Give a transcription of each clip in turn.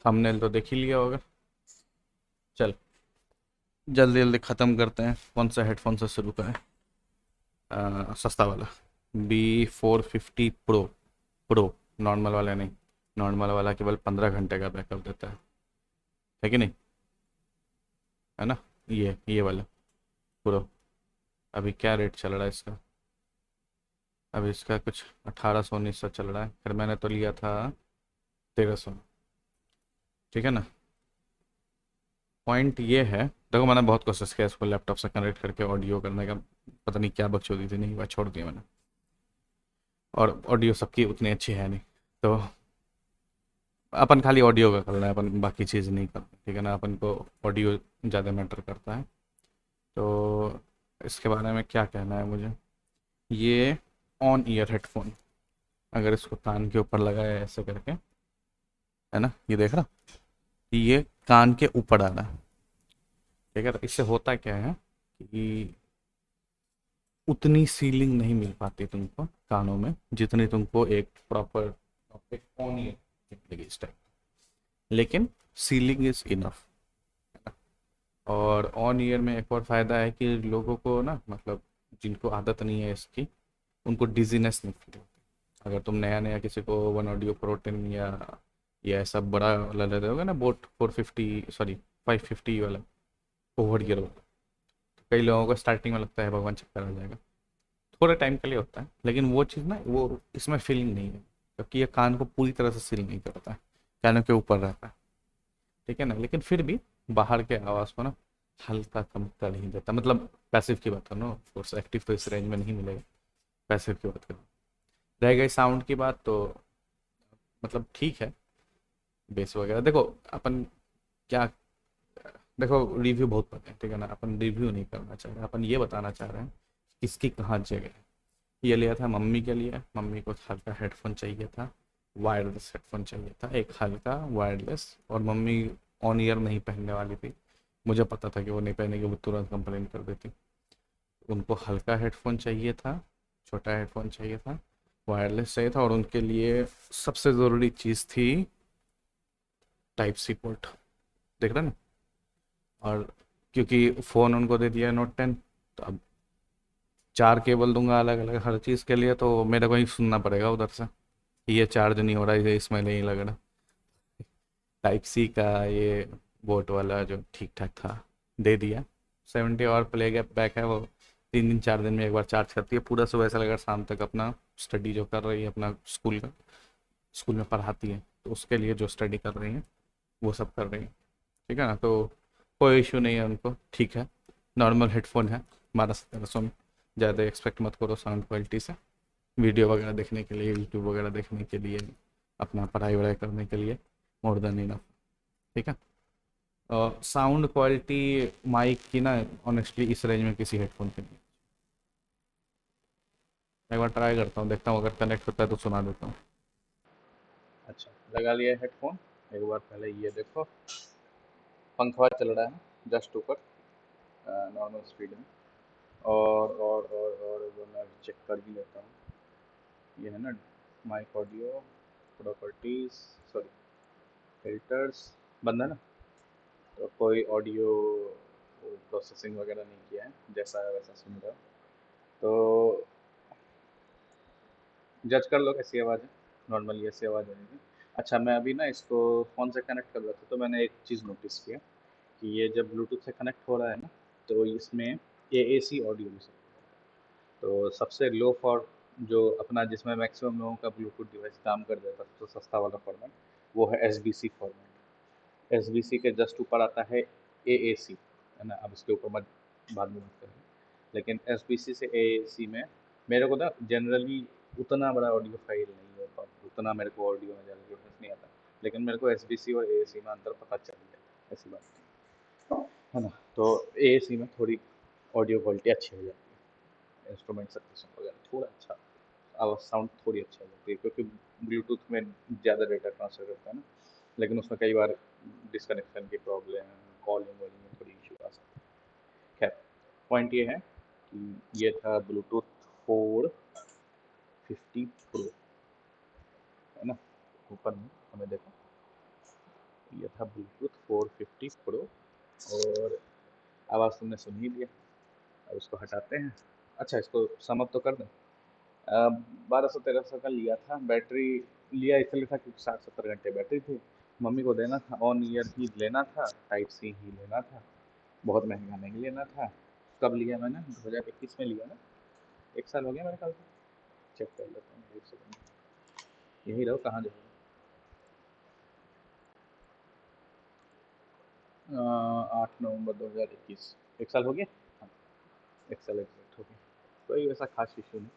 Thumbnail तो देख ही लिया होगा। चल, जल्दी जल्दी ख़त्म करते हैं। कौन सा हेडफोन से शुरू करें? सस्ता वाला, B450 प्रो। प्रो, नॉर्मल वाला नहीं। नॉर्मल वाला केवल 15 घंटे का बैकअप देता है कि नहीं? है ना? ये वाला प्रो। अभी क्या रेट चल रहा है इसका? अभी इसका कुछ 1800 1900 चल रहा है, फिर मैंने तो लिया था 1300। ठीक है ना? पॉइंट ये है, देखो मैंने बहुत कोशिश किया इसको लैपटॉप से कनेक्ट करके ऑडियो करने का। पता नहीं क्या बकचोदी थी, नहीं हुआ, छोड़ दिया मैंने। और ऑडियो सबकी उतनी अच्छी है नहीं। तो अपन खाली ऑडियो का कर रहे हैं, अपन बाकी चीज़ नहीं करते, ठीक है ना? अपन को ऑडियो ज़्यादा मैटर करता है। तो इसके बारे में क्या कहना है मुझे? ये ऑन ईयर हेडफोन, अगर इसको कान के ऊपर लगाया ऐसे करके, है ना, ये देख रहा, ये कान के ऊपर आ रहा है। ठीक है, तो इससे होता क्या है कि उतनी सीलिंग नहीं मिल पाती तुमको कानों में, जितनी तुमको एक प्रॉपर ऑन ईयर मिलेगी इस टाइप। लेकिन सीलिंग इज इनफ। और ऑन ईयर में एक और फ़ायदा है कि लोगों को ना, मतलब जिनको आदत नहीं है इसकी, उनको डिजीनेस नहीं फील होती। अगर तुम नया नया किसी को वन ऑडियो प्रोटेन या ऐसा बड़ा वाला लेते होगे ना, बोट 450, सॉरी 550 वाला, ओवर ईयर वाला, तो कई लोगों को स्टार्टिंग में लगता है भगवान चक्कर आ जाएगा। थोड़े टाइम के लिए होता है, लेकिन वो चीज़ ना, वो इसमें फीलिंग नहीं है, क्योंकि ये कान को पूरी तरह से सील नहीं करता है, कानों के ऊपर रहता है। ठीक है ना? लेकिन फिर भी बाहर के आवाज़ को ना हल्का कम कर ही देता, मतलब पैसिव की बात करो, ऑफ कोर्स एक्टिव तो इस रेंज में नहीं मिलेगा। पैसिव की बात करो, रह गई साउंड की बात, तो मतलब ठीक है। बेस वगैरह देखो, अपन क्या, देखो रिव्यू बहुत पता है, ठीक है ना? अपन रिव्यू नहीं करना चाह रहे, अपन ये बताना चाह रहे हैं किसकी कहाँ जगह है। ये लिया था मम्मी के लिए, मम्मी को हल्का हेडफोन चाहिए था, वायरलेस हेडफोन चाहिए था, एक हल्का वायरलेस। और मम्मी ऑन ईयर नहीं पहनने वाली थी, मुझे पता था कि वो नहीं पहनेगी, वो तुरंत कंप्लेन कर देती। उनको हल्का हेडफोन चाहिए था, छोटा हेडफोन चाहिए था, वायरलेस चाहिए था, और उनके लिए सबसे ज़रूरी चीज़ थी टाइप C पोर्ट। देख रहे हैं ना? और क्योंकि फ़ोन उनको दे दिया Note 10, तो अब 4 केबल दूंगा अलग अलग हर चीज़ के लिए, तो मेरे को ही सुनना पड़ेगा उधर से, ये चार्ज नहीं हो रहा है, ये इसमें नहीं लग रहा। टाइप C का ये बोट वाला जो ठीक ठाक था, दे दिया। 70 और प्ले गैप बैक है वो, 3 दिन 4 दिन में एक बार चार्ज करती है पूरा, सुबह से लेकर शाम तक अपना स्टडी जो कर रही है अपना स्कूल का, स्कूल में पढ़ाती है, तो उसके लिए जो स्टडी कर रही है वो सब कर रही है। ठीक है ना? तो कोई इशू नहीं है उनको, ठीक है। नॉर्मल हेडफोन है, 1200 में। ज़्यादा एक्सपेक्ट मत करो साउंड क्वालिटी से। वीडियो वगैरह देखने के लिए, यूट्यूब वगैरह देखने के लिए, अपना पढ़ाई वढ़ाई करने के लिए मोर देन इनफ। ठीक है? साउंड क्वालिटी माइक की ना, ऑनेस्टली इस रेंज में किसी हेडफोन की नहीं। मैं एक बार ट्राई करता हूँ, देखता हूँ अगर कनेक्ट होता है तो सुना देता हूँ। अच्छा, लगा लिया हेडफोन। एक बार पहले ये देखो, पंखा चल रहा है जस्ट ऊपर, नॉर्मल स्पीड में। और वो मैं चेक कर ही लेता हूँ। ये है ना, mic audio properties, sorry, filters, बंद है ना? तो कोई ऑडियो प्रोसेसिंग वगैरह नहीं किया है, जैसा है वैसा सुन रहा हूँ। तो जज कर लो कैसी आवाज़ है। नॉर्मली ऐसी आवाज़ आएगी। अच्छा, मैं अभी ना इसको फ़ोन से कनेक्ट कर रहा था, तो मैंने एक चीज़ नोटिस किया कि ये जब ब्लूटूथ से कनेक्ट हो रहा है ना, तो इसमें AAC ऑडियो भी सकता है। तो सबसे लो फॉर जो अपना, जिसमें मैक्सिमम लोगों का ब्लूटूथ डिवाइस काम कर जाता है, सबसे सस्ता वाला फॉर्मेट, वो है SBC फॉर्मेट। SBC के जस्ट ऊपर आता है AAC, है ना? अब इसके ऊपर मत, बाद में बात करेंगे। लेकिन SBC से AAC में मेरे को ना जनरली उतना बड़ा ऑडियो फाइल नहीं होता, उतना मेरे को ऑडियो में जनरली डिफरेंस नहीं आता। लेकिन मेरे को SBC और AAC में अंतर पता चल गया, ऐसी बात नहीं, है ना? तो AAC में थोड़ी ऑडियो क्वालिटी अच्छी हो जाती है, इंस्ट्रूमेंट सेपरेशन वगैरह थोड़ा अच्छा, आवाज़ साउंड थोड़ी अच्छी हो जाती है, क्योंकि ब्लूटूथ में ज़्यादा डेटा ट्रांसफर करता है ना। लेकिन उसमें कई बार डिस्कनेक्शन की प्रॉब्लम, कॉलिंग वॉलिंग में थोड़ी इशू आ सकती है। खैर, पॉइंट ये है कि ये था ब्लूटूथ 450 प्रो, है ना? ऊपर में हमें देखो, ये था ब्लूटूथ 450 प्रो और आवाज़ तुमने सुन ही लिया। अब इसको हटाते हैं। अच्छा, इसको सम अप तो कर दें। 1200-1300 का लिया था। बैटरी लिया इसलिए था क्योंकि 60-70 घंटे बैटरी थी। मम्मी को देना था, ऑन ईयर ही लेना था, टाइप सी ही लेना था, बहुत महंगा नहीं लेना था। कब लिया मैंने? 2021 में लिया ना। 1 साल हो गया मेरे ख्याल से। चेक कर लेता हूँ एक सेकंड। यही रहो, कहाँ जाओगे? 8 नवंबर 2021। 1 साल हो गया। हाँ, 1 साल एग्जैक्ट हो गया। कोई वैसा खास इशू नहीं।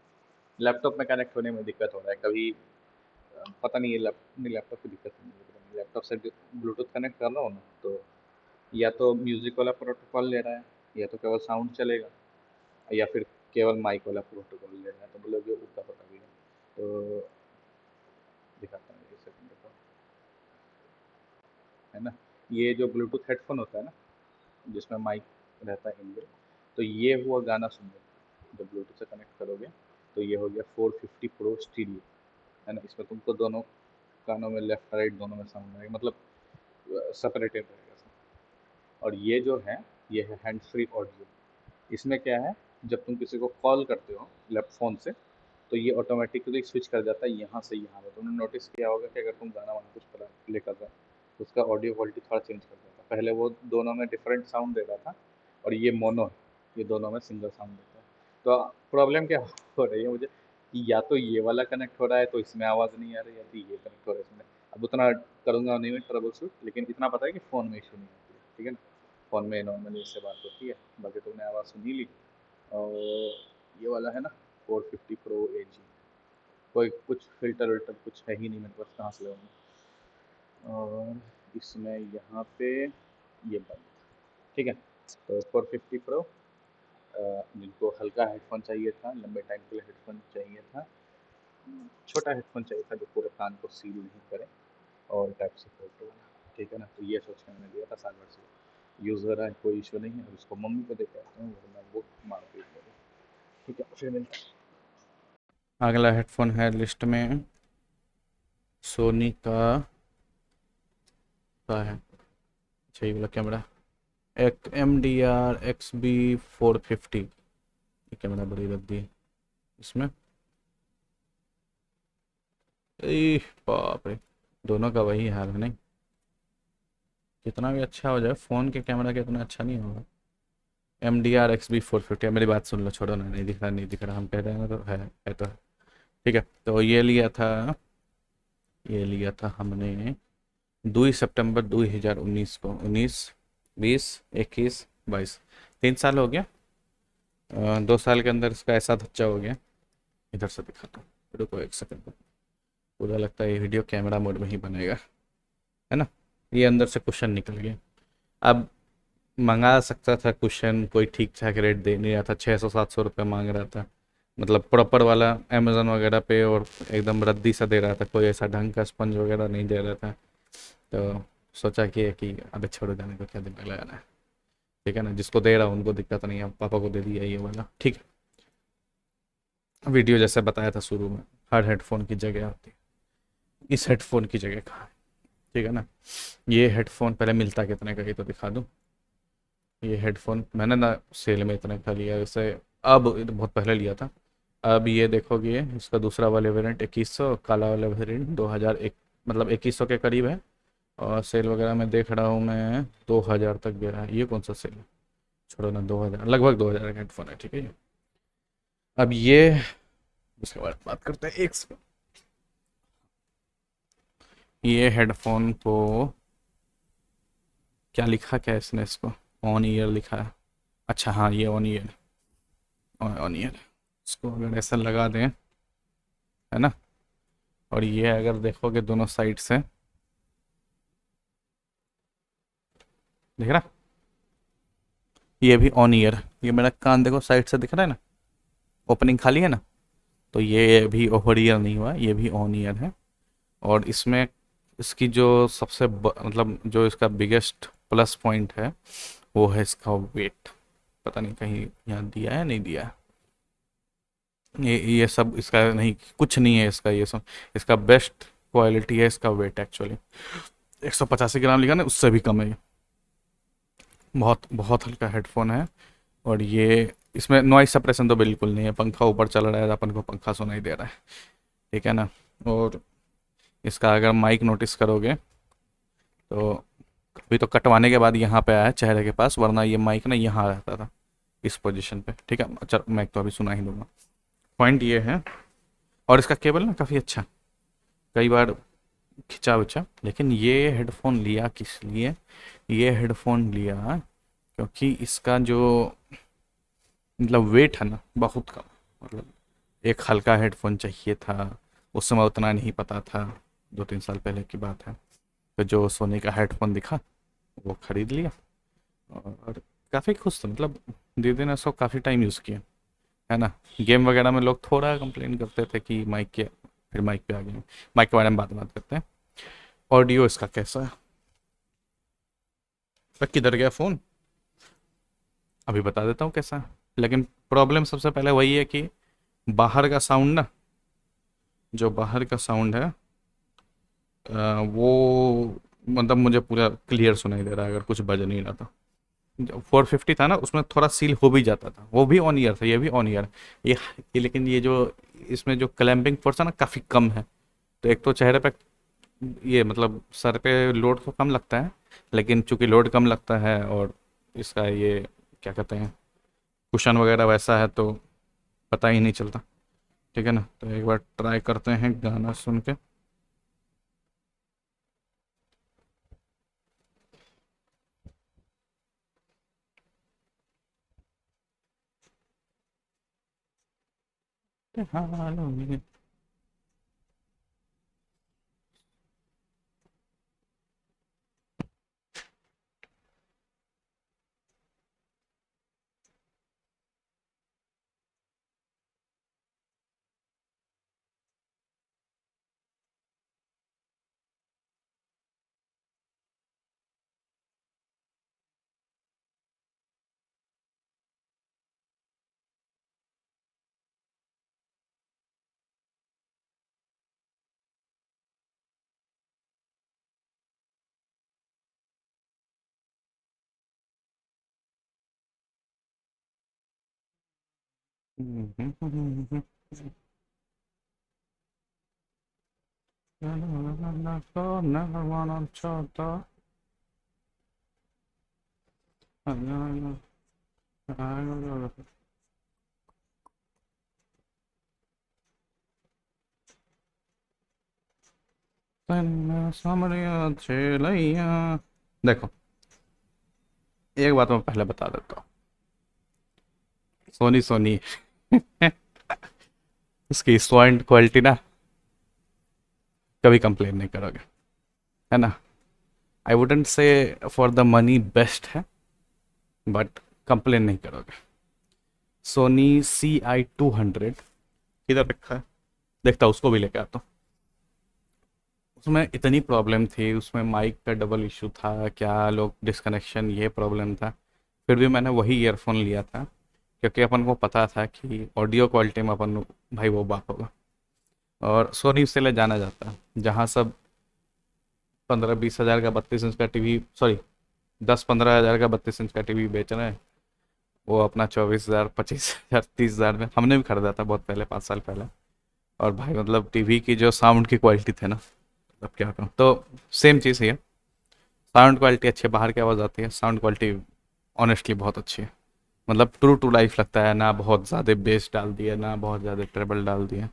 लैपटॉप में कनेक्ट होने में दिक्कत हो रहा है कभी। पता नहीं, ये लैपटॉप की दिक्कत नहीं है। लैपटॉप से ब्लूटूथ कनेक्ट कर रहा हूँ ना, तो या तो म्यूजिक वाला प्रोटोकॉल ले रहा है, या तो केवल साउंड चलेगा, या फिर केवल माइक वाला प्रोटोकॉल ले रहा है। तो बोलोगे उतना पता भी है, तो दिखाता हूँ एक सेकंड का। है ना, ये जो ब्लूटूथ हेडफोन होता है ना, जिसमें माइक रहता है इनबिल्ट, तो ये हुआ गाना सुनने। जब ब्लूटूथ से कनेक्ट करोगे तो ये हो गया 450 प्रो स्टीरियो। है ना, इसमें तुमको दोनों कानों में, लेफ्ट राइट दोनों में साउंड आएगा, मतलब सेपरेटेड रहेगा सब। और ये जो है, ये है हैंड फ्री ऑडियो। इसमें क्या है, जब तुम किसी को कॉल करते हो लेफ्ट फ़ोन से, तो ये ऑटोमेटिकली स्विच कर जाता है यहाँ से यहाँ पे। तुमने नोटिस किया होगा कि अगर तुम गाना वाना कुछ प्ले कर रहे हो तो उसका ऑडियो क्वालिटी थोड़ा चेंज कर देता है। पहले वो दोनों में डिफरेंट साउंड दे रहा था, और ये मोनो है, ये दोनों में सिंगल साउंड देता है। तो प्रॉब्लम क्या हो रही है मुझे, कि या तो ये वाला कनेक्ट हो रहा है तो इसमें आवाज़ नहीं आ रही, या तो ये कनेक्ट हो रहा है इसमें। अब उतना करूँगा नहीं मैं ट्रबल शूट, लेकिन इतना पता है कि फ़ोन में इशू नहीं होती है, ठीक है ना। फ़ोन में नॉर्मली इससे बात होती है। बाकी तुमने आवाज़ सुन ही ली। और ये वाला है ना, 450 प्रो AG, कोई कुछ फ़िल्टर विल्टर कुछ है ही नहीं मेरे पास, कहाँ से लगाऊंगा। और इसमें यहाँ पे ये बंद, ठीक है। तो 450 प्रो, जिनको हल्का हेडफोन चाहिए था, लंबे टाइम के लिए हेडफोन चाहिए था, छोटा हेडफोन चाहिए था जो पूरे कान को सील नहीं करे, और टाइप सी पोर्ट वाला, ठीक है ना। तो ये सोच के मैंने लिया था। साल भर से यूज़ हो रहा है, कोई इशू नहीं है। और उसको मम्मी को देते आता हूँ, वरना वो मार पीट देगी, ठीक है। फिर मिलते हैं। अगला हेडफोन है लिस्ट में, सोनी का है, अच्छा ये वाला कैमरा, एक MDR XB450। ये कैमरा बड़ी रद्दी है इसमें। ए बाप रे, दोनों का वही हाल है नहीं। कितना भी अच्छा हो जाए, फ़ोन के कैमरा के इतना अच्छा नहीं होगा। MDR XB450, मेरी बात सुन लो, छोड़ो ना, नहीं दिख रहा नहीं दिख रहा, हम कह रहे हैं ना, तो है तो है। ठीक है, तो ये लिया था हमने 2 सितंबर 2019 को। 19, 20, 21, 22, 3 साल हो गया। 2 साल के अंदर इसका ऐसा धच्चा हो गया। इधर से दिखाता हूँ, रुको एक सेकंड। पूरा लगता है ये वीडियो कैमरा मोड में ही बनेगा, है ना। ये अंदर से कुशन निकल गया। अब मंगा सकता था कुशन, कोई ठीक ठाक रेट दे नहीं रहा था, 600-700 रुपये मांग रहा था, मतलब प्रॉपर वाला अमेज़न वगैरह पे, और एकदम रद्दी सा दे रहा था, कोई ऐसा ढंग का स्पंज वगैरह नहीं दे रहा था। तो सोचा कि अबे छोड़ो, जाने को क्या दिमाग लगाना है, ठीक है ना। जिसको दे रहा हूँ उनको दिक्कत नहीं है, पापा को दे दिया ये वाला, ठीक है। वीडियो जैसे बताया था शुरू में, हर हेडफोन की जगह होती है, इस हेडफोन की जगह कहाँ है, ठीक है ना। ये हेडफोन पहले मिलता कितने का, ये तो दिखा दूँ। ये हेडफोन मैंने ना सेल में इतने का लिया वैसे, अब बहुत पहले लिया था। अब ये देखोगे, इसका दूसरा वाला वेरिएंट 2100, काला वाला वेरिएंट 2001, मतलब 2100 के करीब है। और सेल वगैरह में देख रहा हूँ मैं, 2000 तक गया है। ये कौन सा सेल है, छोड़ो ना, 2000, लगभग 2000 का हेडफोन है, ठीक है ये। अब ये, उसके बाद बात करते हैं एक सेकंड। ये हेडफोन को क्या लिखा, क्या है इसने, इसको ऑन ईयर लिखा है। अच्छा हाँ, ये ऑन ईयर, ऑन ईयर। इसको अगर ऐसा लगा दें, है ना, और ये अगर देखोगे दोनों साइड से, दिख रहा, ये भी ऑन ईयर। ये मेरा कान देखो, साइड से दिख रहा है ना, ओपनिंग खाली है ना, तो ये भी ओवर ईयर नहीं हुआ, ये भी ऑन ईयर है। और इसमें इसकी जो सबसे मतलब जो इसका बिगेस्ट प्लस पॉइंट है, वो है इसका वेट। पता नहीं कहीं यहाँ दिया है, नहीं दिया है। ये सब इसका नहीं, कुछ नहीं है इसका, ये सब इसका बेस्ट क्वालिटी है, इसका वेट एक्चुअली। 185 ग्राम लिखा ना, उससे भी कम है ये। बहुत बहुत हल्का हेडफोन है। और ये इसमें नॉइस सप्रेशन तो बिल्कुल नहीं है, पंखा ऊपर चल रहा है, अपन को पंखा सुनाई दे रहा है, ठीक है ना। और इसका अगर माइक नोटिस करोगे तो अभी तो कटवाने के बाद यहाँ पे आया है चेहरे के पास, वरना ये माइक ना यहाँ रहता था, इस पोजीशन पे, ठीक है। अच्छा, माइक तो अभी सुना ही दूंगा। पॉइंट ये है, और इसका केबल ना काफ़ी अच्छा, कई बार खिंचा विचा। लेकिन ये हेडफोन लिया किस लिए? ये हेडफोन लिया क्योंकि इसका जो मतलब वेट है ना बहुत कम। मतलब एक हल्का हेडफोन चाहिए था, उस समय उतना नहीं पता था, 2-3 साल पहले की बात है। तो जो सोनी का हेडफोन दिखा वो खरीद लिया, और काफ़ी खुश था। मतलब दीदी ने उसको काफ़ी टाइम यूज़ किया, है ना। गेम वगैरह में लोग थोड़ा कंप्लेन करते थे कि माइक के, फिर माइक पे आ गए। माइक के बारे में बात करते हैं। ऑडियो इसका कैसा है? किधर गया फ़ोन? अभी बता देता हूँ कैसा है। लेकिन प्रॉब्लम सबसे पहले वही है कि बाहर का साउंड ना, जो बाहर का साउंड है वो मतलब मुझे पूरा क्लियर सुनाई दे रहा है, अगर कुछ बज नहीं रहा था। जो 450 था ना, उसमें थोड़ा सील हो भी जाता था, वो भी ऑन ईयर था, ये भी ऑन ईयर। ये लेकिन ये जो इसमें जो क्लैंपिंग फोर्स है ना काफ़ी कम है। तो एक तो चेहरे पे ये मतलब सर पे लोड तो कम लगता है, लेकिन चूंकि लोड कम लगता है और इसका ये क्या कहते हैं कुशन वगैरह वैसा है, तो पता ही नहीं चलता, ठीक है ना। तो एक बार ट्राई करते हैं गाना सुन के। हालों में सामने छेलैया। देखो, एक बात मैं पहले बता देता हूँ, सोनी सोनी उसकी साउंड क्वालिटी ना कभी कंप्लेन नहीं करोगे, है ना। I wouldn't say for the money best है, बट कंप्लेन नहीं करोगे। सोनी CI200 किधर रखा है, देखता उसको भी लेके आता हूँ। उसमें इतनी प्रॉब्लम थी, उसमें माइक का डबल इशू था, क्या लोग डिस्कनेक्शन, ये प्रॉब्लम था। फिर भी मैंने वही ईयरफोन लिया था, क्योंकि अपन को पता था कि ऑडियो क्वालिटी में अपन भाई वो बाप होगा। और सोनी इसलिए जाना जाता है, जहाँ सब 15-20 हज़ार का 32 इंच का टीवी, सॉरी 10-15 हज़ार का 32 इंच का टीवी बेच रहे हैं, वो अपना 24 हज़ार 25 हज़ार 30 हज़ार में हमने भी खरीदा था बहुत पहले, 5 साल पहले। और भाई मतलब टीवी की जो साउंड की क्वालिटी थे ना, अब क्या कहूँ। तो सेम चीज़ ही है, साउंड क्वालिटी अच्छी है, बाहर की आवाज़ आती है, साउंड क्वालिटी ऑनेस्टली बहुत अच्छी है। मतलब ट्रू टू लाइफ लगता है ना, बहुत ज़्यादा बेस डाल दिया ना बहुत ज़्यादा ट्रेबल डाल दिया।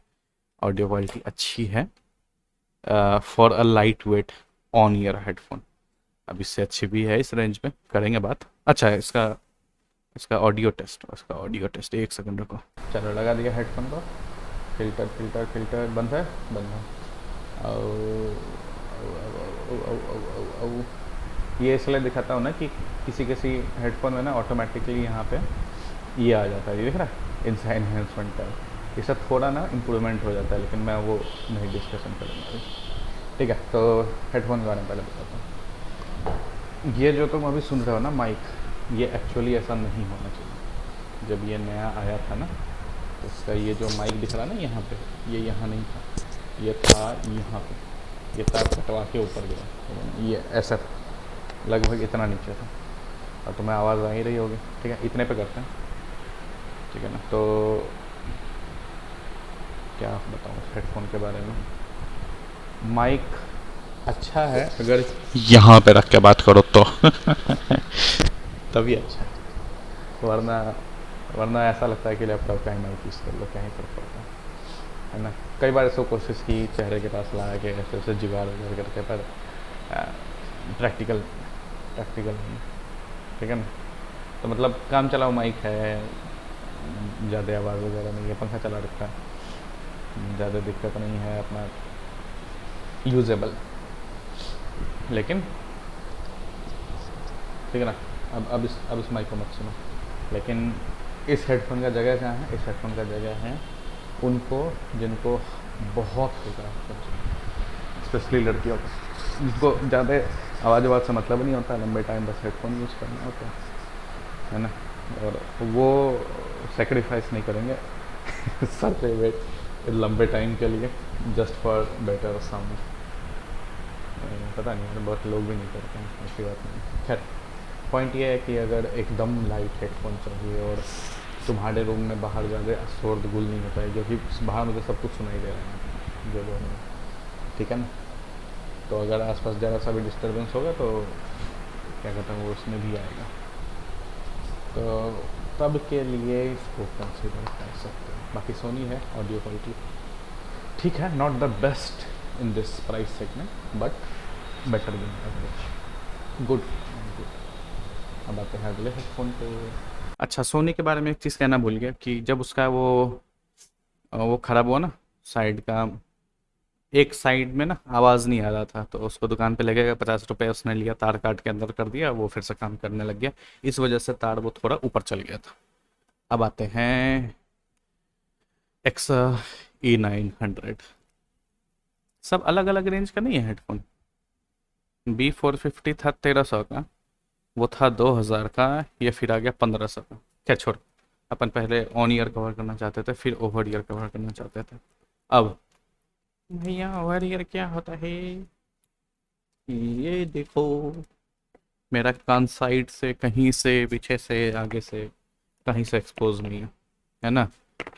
ऑडियो क्वालिटी अच्छी है for a light weight on ear headphone. अब इससे अच्छी भी है, इस रेंज में करेंगे बात। अच्छा है इसका, इसका ऑडियो टेस्ट 1 सेकंड रुको। चलो लगा दिया हेडफोन को। फिल्टर फिल्टर फिल्टर बंद है, बंद है। ये इसलिए दिखाता हूँ ना कि किसी किसी हेडफोन में ना ऑटोमेटिकली यहाँ पे ये आ जाता है, ये दिख रहा है इनहेंसमेंट का। इससे थोड़ा ना इम्प्रूवमेंट हो जाता है, लेकिन मैं वो नहीं डिस्कशन करूँगा अभी, ठीक है। तो हेडफोन के बारे में पहले बताता हूँ। ये जो तुम अभी सुन रहे हो ना माइक, ये एक्चुअली ऐसा नहीं होना चाहिए। जब ये नया आया था ना, तो इसका ये जो माइक दिख रहा है ना यहाँ पे, ये यहाँ नहीं था, ये था यहाँ पे, ये तार कटवा के ऊपर गया, ये ऐसा लगभग इतना नीचे था, और तुम्हें आवाज़ आ ही रही होगी। ठीक है, इतने पे करते हैं, ठीक है ना। तो क्या बताऊँ हेडफोन के बारे में, माइक अच्छा है अगर यहाँ पे रख के बात करो तो तभी अच्छा है, वरना वरना ऐसा लगता है कि लैपटॉप का ही माइक यूज़ कर लो, क्या ही फर्क पड़ता है ना। कई बार ऐसे कोशिश की चेहरे के पास ला के ऐसे ऐसे जुगाड़ वगैरह करके, पर प्रैक्टिकल प्रैक्टिकल नहीं, ठीक है ना। तो मतलब काम चलाओ माइक है, ज़्यादा आवाज़ वगैरह नहीं है, पंखा चला रखा है, ज़्यादा दिक्कत नहीं है, अपना यूजेबल, लेकिन ठीक है ना। अब इस माइक को मत सुनो, लेकिन इस हेडफोन का जगह कहाँ है, इस हेडफोन का जगह है उनको जिनको बहुत होता है, स्पेशली लड़कियों को, जिनको ज़्यादा आवाज़ से मतलब नहीं होता, लंबे टाइम बस हेडफोन यूज़ करना होता है ना। और वो सेक्रीफाइस नहीं करेंगे सर पे वेट लंबे टाइम के लिए, जस्ट फॉर बेटर साउंड। पता नहीं यार, बहुत लोग भी नहीं करते हैं, ऐसी बात नहीं। खैर, पॉइंट ये है कि अगर एकदम लाइट हेडफोन चाहिए और तुम्हारे रूम में बाहर ज़्यादा शोरगुल नहीं होता है, क्योंकि बाहर मुझे सब कुछ सुनाई दे रहा है जो लोग हैं, ठीक है ना। तो अगर आसपास ज़रा सा भी डिस्टर्बेंस होगा तो क्या कहता हूँ वो उसमें भी आएगा, तो तब के लिए इसको कंसिडर कर सकते हैं। बाकी सोनी है, ऑडियो क्वालिटी ठीक है, not the best in this price segment but better than average, good good. अब आते हैं अगले हेडफोन पे। अच्छा, सोनी के बारे में एक चीज़ कहना भूल गया कि जब उसका वो ख़राब हुआ ना, साइड का एक साइड में ना आवाज़ नहीं आ रहा था, तो उसको दुकान पे ले गए, 50 रुपये उसने लिया, तार काट के अंदर कर दिया, वो फिर से काम करने लग गया। इस वजह से तार वो थोड़ा ऊपर चल गया था। अब आते हैं एक्सा E900। सब अलग अलग रेंज का नहीं है हेडफोन। B450 था 1300 का, वो था 2000 का, ये फिर आ गया 1500 का। क्या छोड़, अपन पहले ऑन ईयर कवर करना चाहते थे, फिर ओवर ईयर कवर करना चाहते थे। अब भैया ओवर ईयर क्या होता है, ये देखो, मेरा कान साइड से, कहीं से, पीछे से, आगे से, कहीं से एक्सपोज नहीं है ना।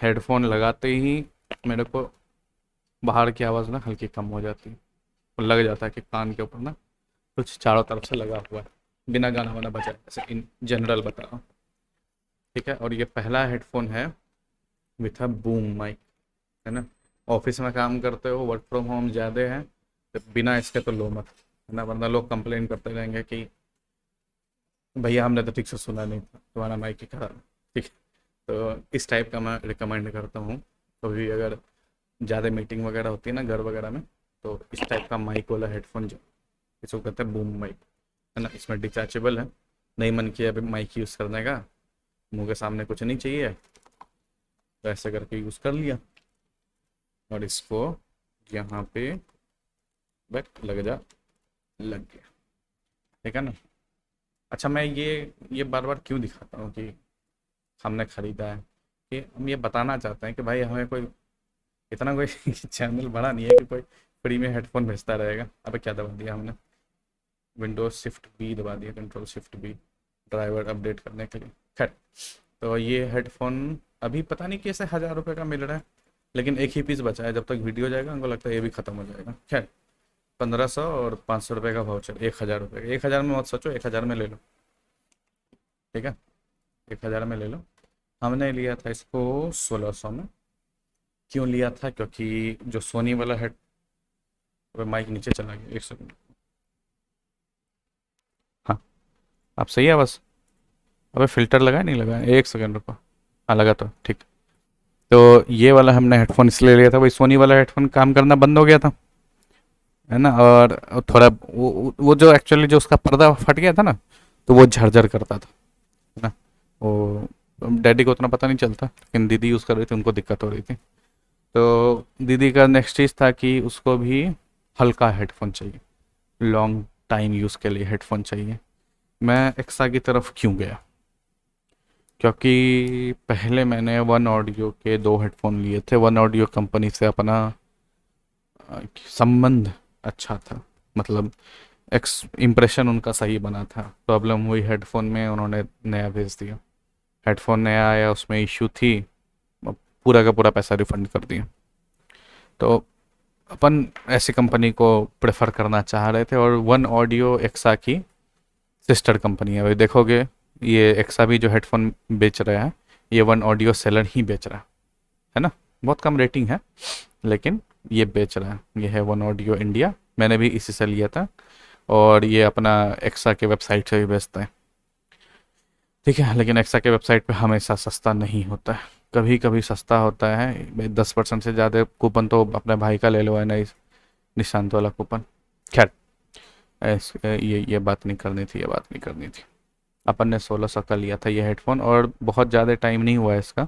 हेडफोन लगाते ही मेरे को बाहर की आवाज़ ना हल्की कम हो जाती है, और लग जाता है कि कान के ऊपर ना कुछ चारों तरफ से लगा हुआ है, बिना गाना वाना बजाए, ऐसे इन जनरल बता रहा हूँ, ठीक है। और ये पहला हेडफोन है विथ अ बूम माइक, है ना। ऑफिस में काम करते हो, वर्क फ्रॉम होम ज़्यादा है, तो बिना इसके तो लो मत, है ना, वरना लोग कंप्लेन करते रहेंगे कि भैया हमने तो ठीक से सुना नहीं था, तुम्हारा माइक ही खराब है, ठीक है। तो इस टाइप का मैं रिकमेंड करता हूँ, तो भी अगर ज़्यादा मीटिंग वगैरह होती है ना घर वगैरह में, तो इस टाइप का माइक वाला हेडफोन जो, इसको कहते हैं बूम माइक, है ना। इसमें डिटैचेबल है, नहीं मन किया अभी माइक यूज़ करने का, मुंह के सामने कुछ नहीं चाहिए, तो ऐसे करके यूज़ कर लिया, और इसको यहाँ पे बैक लग गया, ठीक है ना। अच्छा, मैं ये बार बार क्यों दिखाता हूँ कि हमने ख़रीदा है, कि हम ये बताना चाहते हैं कि भाई हमें कोई इतना कोई चैनल बड़ा नहीं है कि कोई फ्री में हेडफोन भेजता रहेगा। अबे क्या दबा दिया हमने, विंडोज शिफ्ट बी दबा दिया, control shift B, driver update करने के लिए। खैर, तो ये हेडफोन अभी पता नहीं कैसे 1000 रुपये का मिल रहा है, लेकिन एक ही पीस बचा है, जब तक वीडियो जाएगा हमको लगता है ये भी ख़त्म हो जाएगा। खैर, 1500 और 500 रुपये का वाउचर, 1000 रुपये का, 1000 में मत सोचो, 1000 में ले लो, ठीक है, 1000 में ले लो। हमने लिया था इसको 1600 में। क्यों लिया था, क्योंकि जो सोनी वाला हेड, माइक नीचे चला गया, एक सेकंड, हाँ, आप सही है बस। अबे फिल्टर लगा नहीं लगा, एक सेकंड रुको, हाँ लगा तो ठीक। तो ये वाला हमने हेडफोन इसलिए लिया था, भाई सोनी वाला हेडफोन काम करना बंद हो गया था, है ना। और थोड़ा वो जो एक्चुअली जो उसका पर्दा फट गया था ना, तो वो झरझर करता था, है ना। वो डैडी को उतना पता नहीं चलता, लेकिन दीदी यूज़ कर रही थी, उनको दिक्कत हो रही थी। तो दीदी का नेक्स्ट चीज़ था कि उसको भी हल्का हेडफोन चाहिए, लॉन्ग टाइम यूज़ के लिए हेडफोन चाहिए। मैं एक्सा की तरफ क्यों गया, क्योंकि पहले मैंने वन ऑडियो के दो हेडफोन लिए थे, वन ऑडियो कंपनी से अपना संबंध अच्छा था, मतलब एक्स इम्प्रेशन उनका सही बना था। प्रॉब्लम हुई हेडफोन में, उन्होंने नया भेज दिया। हेडफोन नया आया, उसमें इश्यू थी, अब पूरा का पूरा पैसा रिफंड कर दिया। तो अपन ऐसी कंपनी को प्रेफर करना चाह रहे थे। और वन ऑडियो एक्सा की सिस्टर कंपनी है, भाई देखोगे, ये एक्सा भी जो हेडफोन बेच रहा है, ये वन ऑडियो सेलर ही बेच रहा है ना। बहुत कम रेटिंग है, लेकिन ये बेच रहा है। ये है वन ऑडियो इंडिया, मैंने भी इसी से लिया था। और ये अपना एक्सा के वेबसाइट से भी बेचता है। ठीक है, लेकिन एक्सा के वेबसाइट पे हमेशा सस्ता नहीं होता है, कभी कभी सस्ता होता है भाई। 10% से ज़्यादा कूपन तो अपने भाई का ले लो, है ना, इस निशांत वाला कूपन। खैर, ये बात नहीं करनी थी, ये बात नहीं करनी थी। अपन ने 1600 का लिया था ये हेडफोन, और बहुत ज़्यादा टाइम नहीं हुआ है इसका।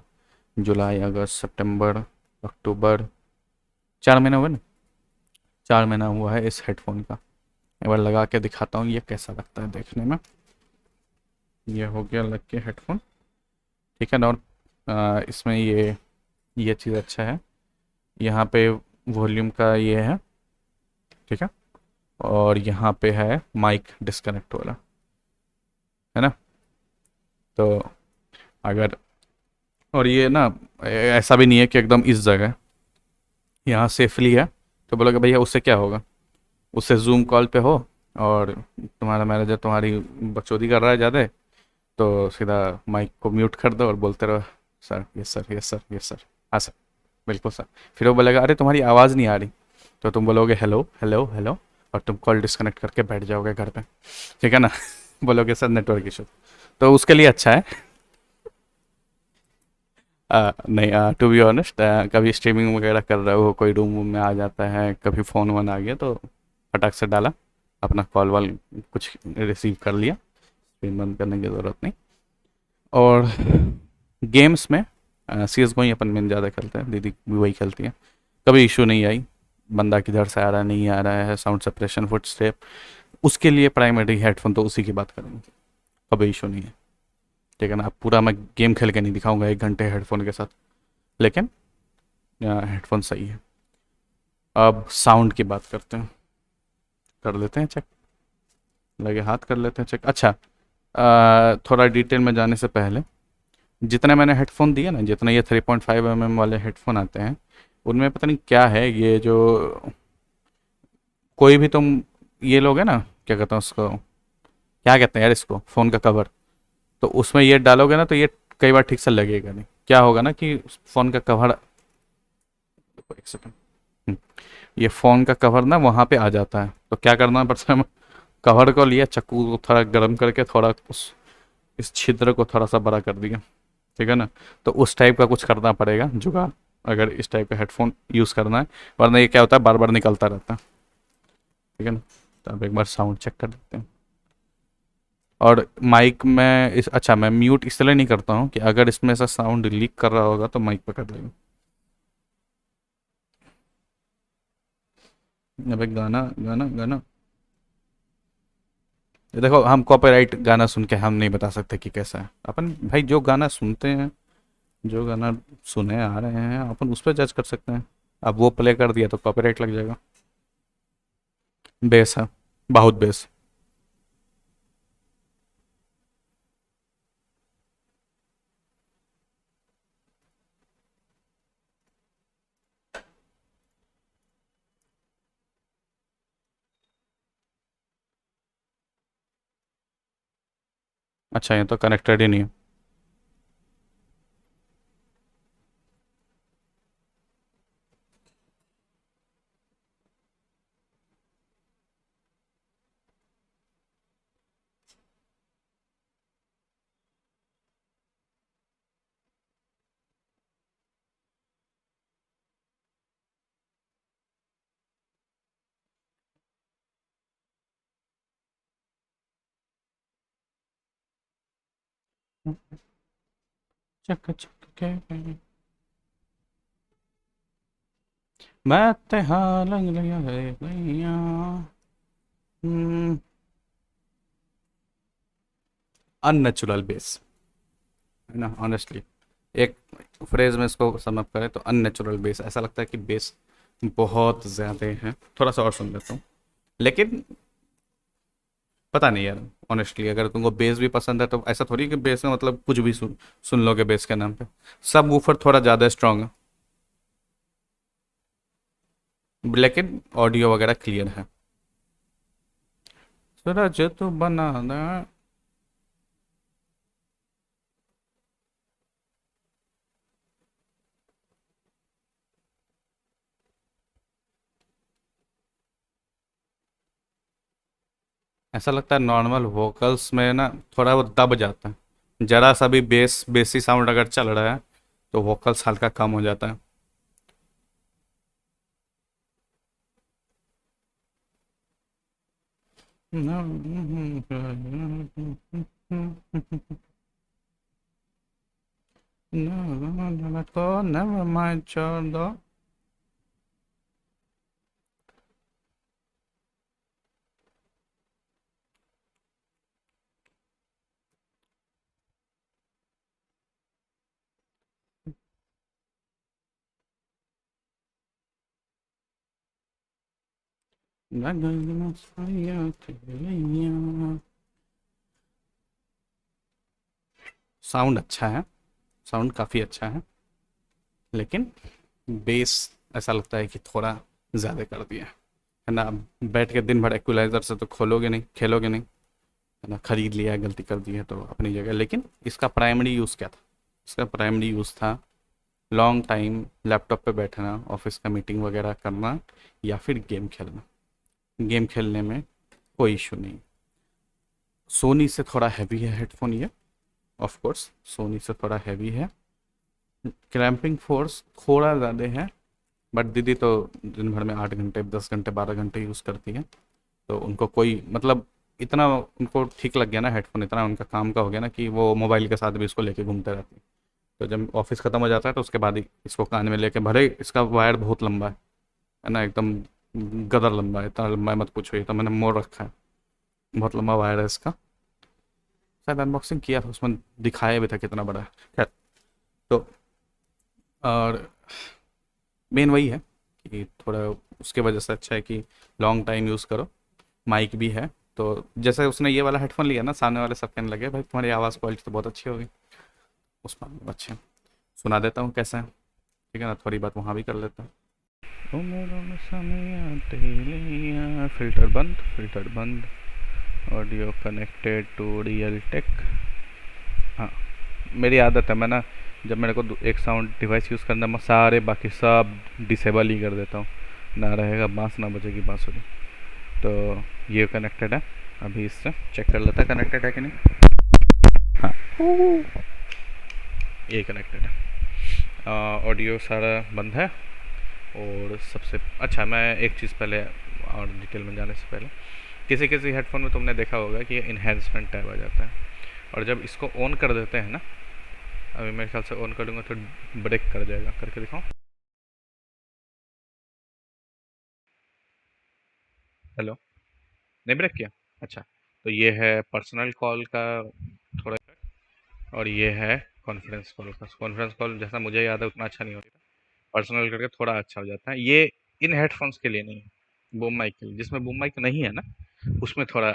जुलाई, अगस्त, सितंबर, अक्टूबर, 4 महीने हुए ना। 4 महीना हुआ है इस हेडफोन का। एक बार लगा के दिखाता हूँ ये कैसा लगता है देखने में। ये हो गया लग के हेडफोन, ठीक है ना। और इसमें ये चीज़ अच्छा है, यहाँ पे वॉल्यूम का ये है, ठीक है। और यहाँ पे है माइक डिस्कनेक्ट वाला, है ना। तो अगर, और ये ना ऐसा भी नहीं है कि एकदम इस जगह, यहाँ सेफली है। तो बोलोगे भैया उससे क्या होगा, उससे जूम कॉल पे हो और तुम्हारा मैनेजर तुम्हारी बकचोदी कर रहा है ज़्यादा, तो सीधा माइक को म्यूट कर दो और बोलते रहो, sir yes sir yes sir yes sir, हाँ सर, बिल्कुल सर। फिर वो बोलेगा अरे तुम्हारी आवाज़ नहीं आ रही, तो तुम बोलोगे हेलो हेलो हेलो, और तुम कॉल डिस्कनेक्ट करके बैठ जाओगे घर पे, ठीक है ना। बोलोगे सर नेटवर्क इशू, तो उसके लिए अच्छा है। नहीं, टू बी ऑनेस्ट, कभी स्ट्रीमिंग वगैरह कर रहे हो, कोई रूम वूम में आ जाता है, कभी फ़ोन वोन आ गया, तो फटाक से डाला, अपना कॉल वॉल कुछ रिसीव कर लिया, स्क्रीन बंद करने की ज़रूरत नहीं। और गेम्स में सी एस गो ही अपन में ज़्यादा खेलते हैं, दीदी भी वही खेलती है। कभी इशू नहीं आई, बंदा किधर से आ रहा है नहीं आ रहा है, साउंड सेपरेशन, फुट स्टेप, उसके लिए प्राइमरी हेडफोन तो उसी की बात करेंगे, कभी इशू नहीं है। ठीक है ना। अब पूरा मैं गेम खेल के नहीं दिखाऊंगा 1 घंटे हेडफोन के साथ, लेकिन हेडफोन सही है। अब साउंड की बात करते हैं, कर लेते हैं चेक, लगे हाथ कर लेते हैं चेक। अच्छा, थोड़ा डिटेल में जाने से पहले, जितने मैंने हेडफोन दिए ना, जितने ये 3.5 mm वाले हेडफोन आते हैं, उनमें पता नहीं क्या है, ये जो कोई भी तुम ये लोगे ना, क्या कहते हैं उसको, क्या कहते हैं यार इसको, फ़ोन का कवर, तो उसमें ये डालोगे ना, तो ये कई बार ठीक से लगेगा नहीं। क्या होगा ना कि फ़ोन का कवर, एक सेकंड, ये फ़ोन का कवर ना वहाँ पे आ जाता है, तो क्या करना पड़ता है, कवर को लिया, चक्कू को थोड़ा गर्म करके थोड़ा उस इस छिद्र को थोड़ा सा बड़ा कर दिया, ठीक है ना। तो उस टाइप का कुछ करना पड़ेगा जुगाड़, अगर इस टाइप का हेडफोन यूज़ करना है, वरना ये क्या होता है, बार बार निकलता रहता है, ठीक है ना। तो अब एक बार साउंड चेक कर लेते हैं। और माइक में इस, अच्छा, मैं म्यूट इसलिए नहीं करता हूँ कि अगर इसमें से साउंड लीक कर रहा होगा तो माइक पकड़ लेगा। अब एक गाना गाना गाना, ये देखो, हम कॉपीराइट गाना सुन के हम नहीं बता सकते कि कैसा है। अपन भाई जो गाना सुनते हैं, जो गाना सुने आ रहे हैं, अपन उस पर जज कर सकते हैं। अब वो प्ले कर दिया तो कॉपीराइट लग जाएगा। बेस है, बहुत बेस। अच्छा, ये तो कनेक्टेड ही नहीं है। चक चक के मैं ते हाँ लंग लिया है भैया। अननेचुरल बेस, है ना, ऑनेस्टली। एक फ्रेज में इसको सम अप करें तो अननेचुरल बेस, ऐसा लगता है कि बेस बहुत ज़्यादा हैं। थोड़ा सा और सुन लेता हूँ, लेकिन पता नहीं यार। ऑनेस्टली अगर तुमको बेस भी पसंद है तो ऐसा थोड़ी कि बेस में मतलब कुछ भी सुन सुन लोगे बेस के नाम पे। सब वूफर थोड़ा ज़्यादा स्ट्रांग है, लेकिन ऑडियो वगैरह क्लियर है। सूरज तो बना ना। ऐसा लगता है नॉर्मल वोकल्स में ना थोड़ा वो दब जाता है, जरा सा भी बेसी साउंड अगर चल रहा है तो वोकल्स हल्का कम हो जाता है। Never mind, child. साउंड अच्छा है, साउंड काफ़ी अच्छा है, लेकिन बेस ऐसा लगता है कि थोड़ा ज़्यादा कर दिया है ना। अब बैठ के दिन भर एक्विलाइजर से तो खोलोगे नहीं, खेलोगे नहीं, है ना। खरीद लिया है, गलती कर दी है तो अपनी जगह, लेकिन इसका प्राइमरी यूज़ क्या था? इसका प्राइमरी यूज़ था लॉन्ग टाइम लैपटॉप पे बैठना, ऑफिस का मीटिंग वगैरह करना, या फिर गेम खेलना। गेम खेलने में कोई इशू नहीं। सोनी से थोड़ा हैवी है हेडफोन ये, ऑफ कोर्स सोनी से थोड़ा हैवी है। क्रैम्पिंग फोर्स थोड़ा ज़्यादा है, बट दीदी तो दिन भर में 8 घंटे 10 घंटे 12 घंटे यूज़ करती है, तो उनको कोई मतलब इतना उनको ठीक लग गया ना हेडफोन, इतना उनका काम का हो गया ना कि वो मोबाइल के साथ भी इसको लेके घूमते रहती है। तो जब ऑफिस ख़त्म हो जाता है तो उसके बाद ही इसको कान में लेके, भले इसका वायर बहुत लंबा है ना, एकदम गदर लंबा है, इतना लंबा है मत पूछो, ये तो मैंने मोड़ रखा है। बहुत लंबा वायर है इसका। शायद अनबॉक्सिंग किया था उसमें, दिखाया भी था कितना बड़ा है। खैर, तो और मेन वही है कि थोड़ा उसके वजह से अच्छा है कि लॉन्ग टाइम यूज़ करो। माइक भी है, तो जैसे उसने ये वाला हेडफोन लिया ना, सामने वाले सब कहने लगे भाई तुम्हारी आवाज़ क्वालिटी तो बहुत अच्छी होगी। उसमें अच्छे सुना देता हूँ कैसा है, ठीक है ना, थोड़ी बात वहाँ भी कर लेता हूँ। फिल्टर बंद, फिल्टर बंद। Audio connected to Realtek. हाँ, मेरी आदत है, मैं ना जब मेरे को एक साउंड डिवाइस यूज़ करना, मैं सारे बाकी सब डिसेबल ही कर देता हूँ। ना रहेगा बांस, ना बजेगी बांसुरी। तो ये कनेक्टेड है, अभी इससे चेक कर लेता है कनेक्टेड है कि नहीं। हाँ, ये कनेक्टेड है। ऑडियो सारा बंद है। और सबसे अच्छा, मैं एक चीज़ पहले और डिटेल में जाने से पहले, किसी किसी हेडफोन में तुमने देखा होगा कि ये इन्हेंसमेंट टैब आ जाता है, और जब इसको ऑन कर देते हैं ना, अभी मेरे ख्याल से ऑन करूँगा तो ब्रेक कर जाएगा, करके दिखाऊँ। हेलो, नहीं ब्रेक किया? अच्छा, तो ये है पर्सनल कॉल का थोड़ा, और ये है कॉन्फ्रेंस कॉल का। कॉन्फ्रेंस कॉल जैसा मुझे याद है उतना अच्छा नहीं होता, पर्सनल करके थोड़ा अच्छा हो जाता है। ये इन हेडफोन्स के लिए नहीं है, बूम माइक के लिए। जिसमें बूम माइक नहीं है ना, उसमें थोड़ा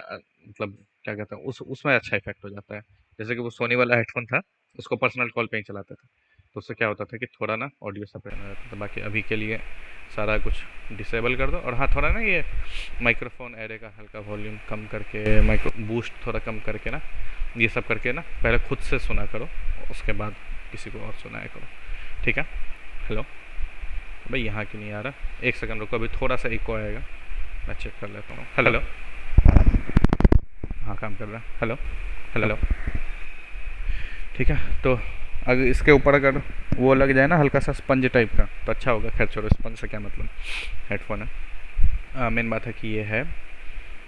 मतलब क्या कहते हैं, उसमें अच्छा इफेक्ट हो जाता है। जैसे कि वो सोनी वाला हेडफोन था, उसको पर्सनल कॉल पे ही चलाते थे, तो उससे क्या होता था कि थोड़ा ना ऑडियो सेपरेट हो जाता था। बाकी अभी के लिए सारा कुछ डिसेबल कर दो। और हाँ, थोड़ा ना ये माइक्रोफोन एरे का हल्का वॉल्यूम कम करके, माइक्रो बूस्ट थोड़ा कम करके ना, ये सब करके ना पहले खुद से सुना करो, उसके बाद किसी को और सुनाया करो, ठीक है। हेलो, भाई यहाँ क्यों नहीं आ रहा? एक सेकंड रुको, अभी थोड़ा सा इको आएगा, मैं चेक कर लेता हूँ। हेलो, हाँ काम कर रहा है। हेलो, हेलो, ठीक है। तो अगर इसके ऊपर अगर वो लग जाए ना हल्का सा स्पंज टाइप का तो अच्छा होगा। खैर छोड़ो, स्पंज से क्या मतलब, हेडफोन है। मेन बात है कि ये है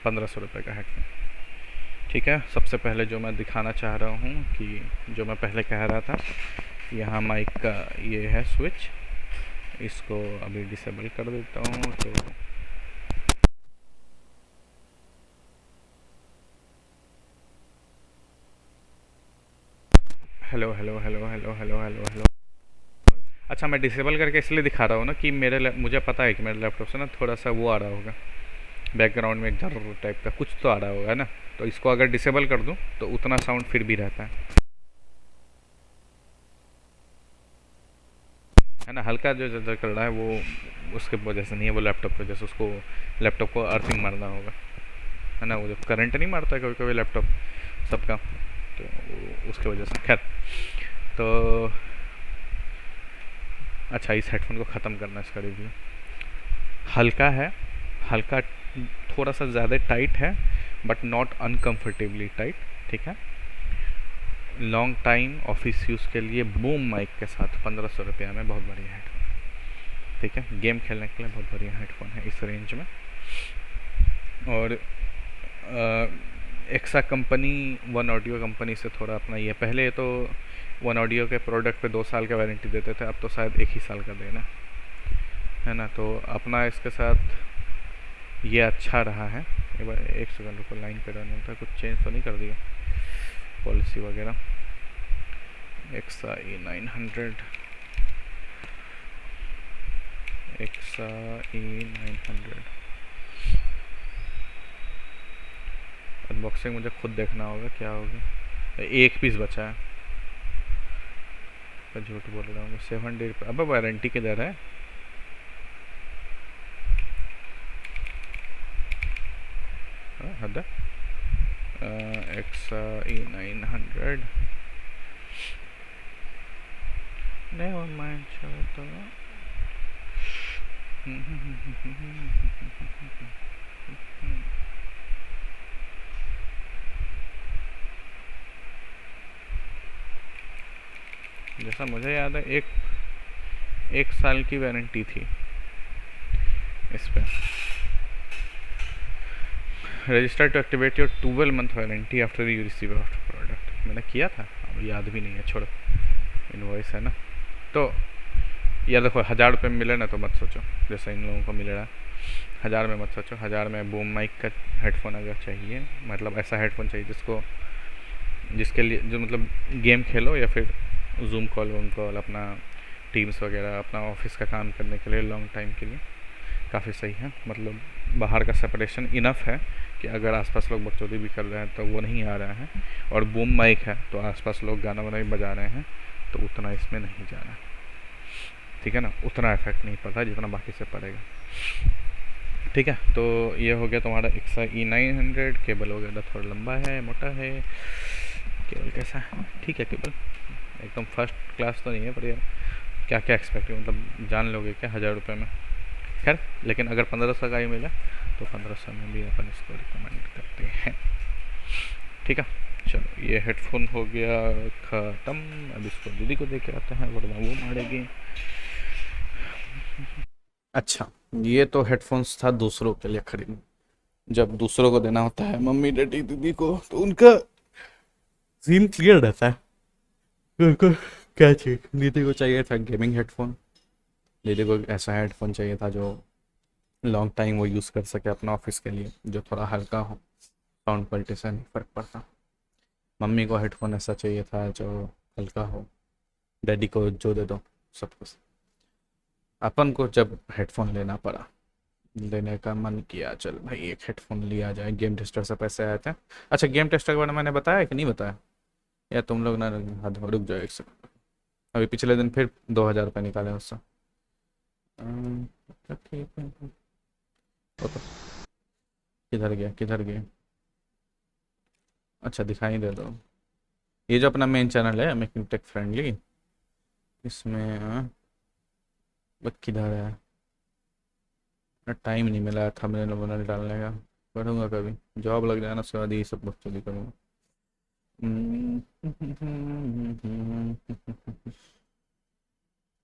1500 रुपये का हेडफोन, ठीक है। सबसे पहले जो मैं दिखाना चाह रहा हूँ कि जो मैं पहले कह रहा था, यहाँ माइक का ये है स्विच, इसको अभी डिसेबल कर देता हूँ। तो hello, hello, hello, hello, hello, hello, hello, अच्छा, मैं डिसेबल करके इसलिए दिखा रहा हूँ ना कि मुझे पता है कि मेरे लैपटॉप से ना थोड़ा सा वो आ रहा होगा, बैकग्राउंड में एक जर टाइप का कुछ तो आ रहा होगा, है ना। तो इसको अगर डिसेबल कर दूँ तो उतना साउंड फिर भी रहता है ना। हल्का जो जर कर रहा है वो उसके वजह से नहीं है, वो लैपटॉप की वजह से। उसको लैपटॉप को अर्थिंग मारना होगा, है ना। वो जो करंट नहीं मारता है कभी कभी लैपटॉप सबका, तो उसके वजह से। खैर, तो अच्छा, इस हेडफोन को ख़त्म करना है, इसका रिव्यू। हल्का है, हल्का, थोड़ा सा ज़्यादा टाइट है, बट नॉट अनकम्फर्टेबली टाइट, ठीक है। लॉन्ग टाइम ऑफिस यूज़ के लिए बूम माइक के साथ 1500 रुपया में बहुत बढ़िया हेडफोन, ठीक है। गेम खेलने के लिए बहुत बढ़िया हेडफोन है इस रेंज में। और एक्सा कंपनी वन ऑडियो कंपनी से थोड़ा अपना ये, पहले तो वन ऑडियो के प्रोडक्ट पे 2 साल का वारंटी देते थे, अब तो शायद 1 ही साल का देना, है ना। तो अपना इसके साथ ये अच्छा रहा है। एक बार 1 सेकंड रुको, लाइन पे रहने था, कुछ चेंज तो नहीं कर दिया पॉलिसी वगैरह। AXA E900, AXA E900 unboxing मुझे खुद देखना होगा क्या होगा। एक पीस बचा है, मैं झूठ बोल रहा हूँ। 7 डे, अब वारंटी किधर है। हद, एक्सा E900, नेवर माइंड, चलो तो जैसा मुझे याद है, 1 साल की वारंटी थी इस पे। Register to activate your 12 month warranty after you receive after product, मैंने किया था, अब याद भी नहीं है, छोड़ो। इनवॉइस है ना। तो या देखो, 1000 रुपये में मिले ना तो मत सोचो जैसा इन लोगों को मिल रहा है। 1000 में मत सोचो। 1000 में बूम माइक का हेडफोन अगर चाहिए, मतलब ऐसा हेडफोन चाहिए जिसके लिए जो मतलब गेम खेलो या फिर जूम कॉल वूम कॉल, अपना टीम्स वगैरह, अपना ऑफिस का काम करने के लिए लॉन्ग टाइम के लिए काफ़ी सही है। मतलब बाहर का सेपरेशन इनफ है कि अगर आसपास लोग बकचोदी भी कर रहे हैं तो वो नहीं आ रहा है, और बूम माइक है तो आसपास लोग गाना वाना भी बजा रहे हैं तो उतना इसमें नहीं जा रहा है, ठीक है ना। उतना इफेक्ट नहीं पड़ता जितना बाकी से पड़ेगा, ठीक है। तो ये हो गया तुम्हारा एक्सा E900। केबल हो गया थोड़ा लंबा है, मोटा है। केबल कैसा है, ठीक है केबल, एकदम फर्स्ट क्लास तो नहीं है, पर यार क्या क्या एक्सपेक्ट है, मतलब जान लोगे क्या 1000 रुपये में। खैर, लेकिन अगर 1500 का ही मिला तो 1500 में भी अपन इसको रिकमेंड करते हैं, ठीक है। चलो, ये हेडफोन हो गया ख़त्म। अब इसको दीदी को दे के आते हैं, वरना वो मारेगी। अच्छा, ये तो हेडफोन्स था दूसरों के लिए खरीद, जब दूसरों को देना होता है, मम्मी डैडी दीदी को, तो उनका सीन क्लियर रहता है। तो उनको क्या चाहिए, दीदी को चाहिए था गेमिंग हेडफोन, दीदी को ऐसा हेडफोन चाहिए था जो लॉन्ग टाइम वो यूज़ कर सके अपना ऑफिस के लिए, जो थोड़ा हल्का हो, साउंड क्वालिटी से नहीं फ़र्क पड़ता। मम्मी को हेडफोन ऐसा चाहिए था जो हल्का हो, डैडी को जो दे दो सब कुछ। अपन को जब हेडफोन लेना पड़ा, लेने का मन किया, चल भाई एक हेडफोन लिया जाए, गेम टेस्टर से पैसे आए थे। अच्छा, गेम टेस्टर के बारे में मैंने बताया कि नहीं बताया, या तुम लोग ना, हद, रुक जाओ एक सेकंड। अभी पिछले दिन फिर 2000 रुपये निकाले उससे। ठीक है, वो तो किधर गया किधर गया। अच्छा, दिखाई दे दो। ये जो अपना मेन चैनल है मेकिंग टेक फ्रेंडली, इसमें बस किधर है, टाइम नहीं मिला थंबनेल वंबनेल डालने का। करूँगा कभी, जॉब लग जाए ना उसके बाद यही सब बकचोदी करूँगा।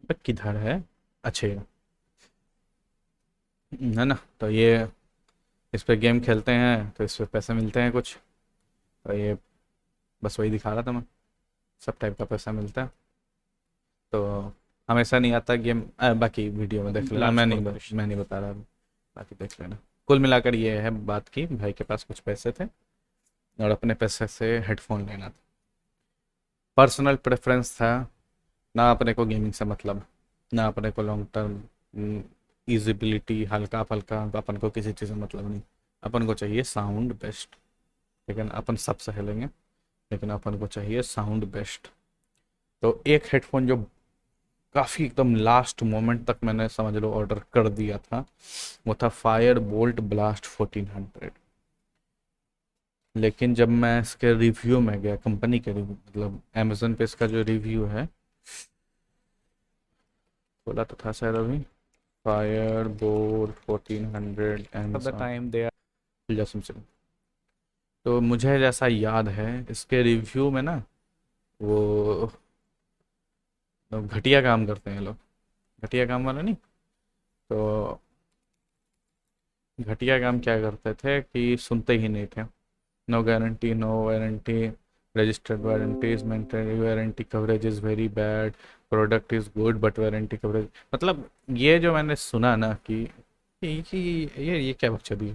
बस किधर है, अच्छा ये, है ना। तो ये इस पे गेम खेलते हैं तो इस पे पैसे मिलते हैं कुछ, तो ये बस वही दिखा रहा था मैं, सब टाइप का पैसा मिलता है। तो हमेशा नहीं आता गेम, बाकी वीडियो में देख लेना, मैं नहीं बता रहा, बाकी देख लेना। कुल मिलाकर ये है बात की, भाई के पास कुछ पैसे थे और अपने पैसे से हेडफोन लेना था, पर्सनल प्रेफरेंस था ना, अपने को गेमिंग से मतलब। ना अपने को लॉन्ग टर्म यूजिबिलिटी, हल्का फल्का, अपन को किसी चीज़ में मतलब नहीं। अपन को चाहिए साउंड बेस्ट। लेकिन अपन सब सह लेंगे, लेकिन अपन को चाहिए साउंड बेस्ट। तो एक हेडफोन जो काफ़ी एकदम लास्ट मोमेंट तक मैंने समझ लो ऑर्डर कर दिया था, वो था फायर बोल्ट ब्लास्ट 1400। लेकिन जब मैं इसके रिव्यू में गया, कंपनी के रिव्यू मतलब अमेजन पे इसका जो रिव्यू है, बोला तो था शायद अभी, Fire Boltt 1400 at the time they are. तो मुझे जैसा याद है इसके रिव्यू में ना, वो घटिया काम करते हैं लोग, घटिया काम वाला नहीं। तो घटिया काम क्या करते थे कि सुनते ही नहीं थे। No guarantee, no warranty, registered warranties, maintain warranty coverage is very bad, product is good but warranty coverage. मतलब ये जो मैंने सुना ना कि ये क्या बकचोदी है,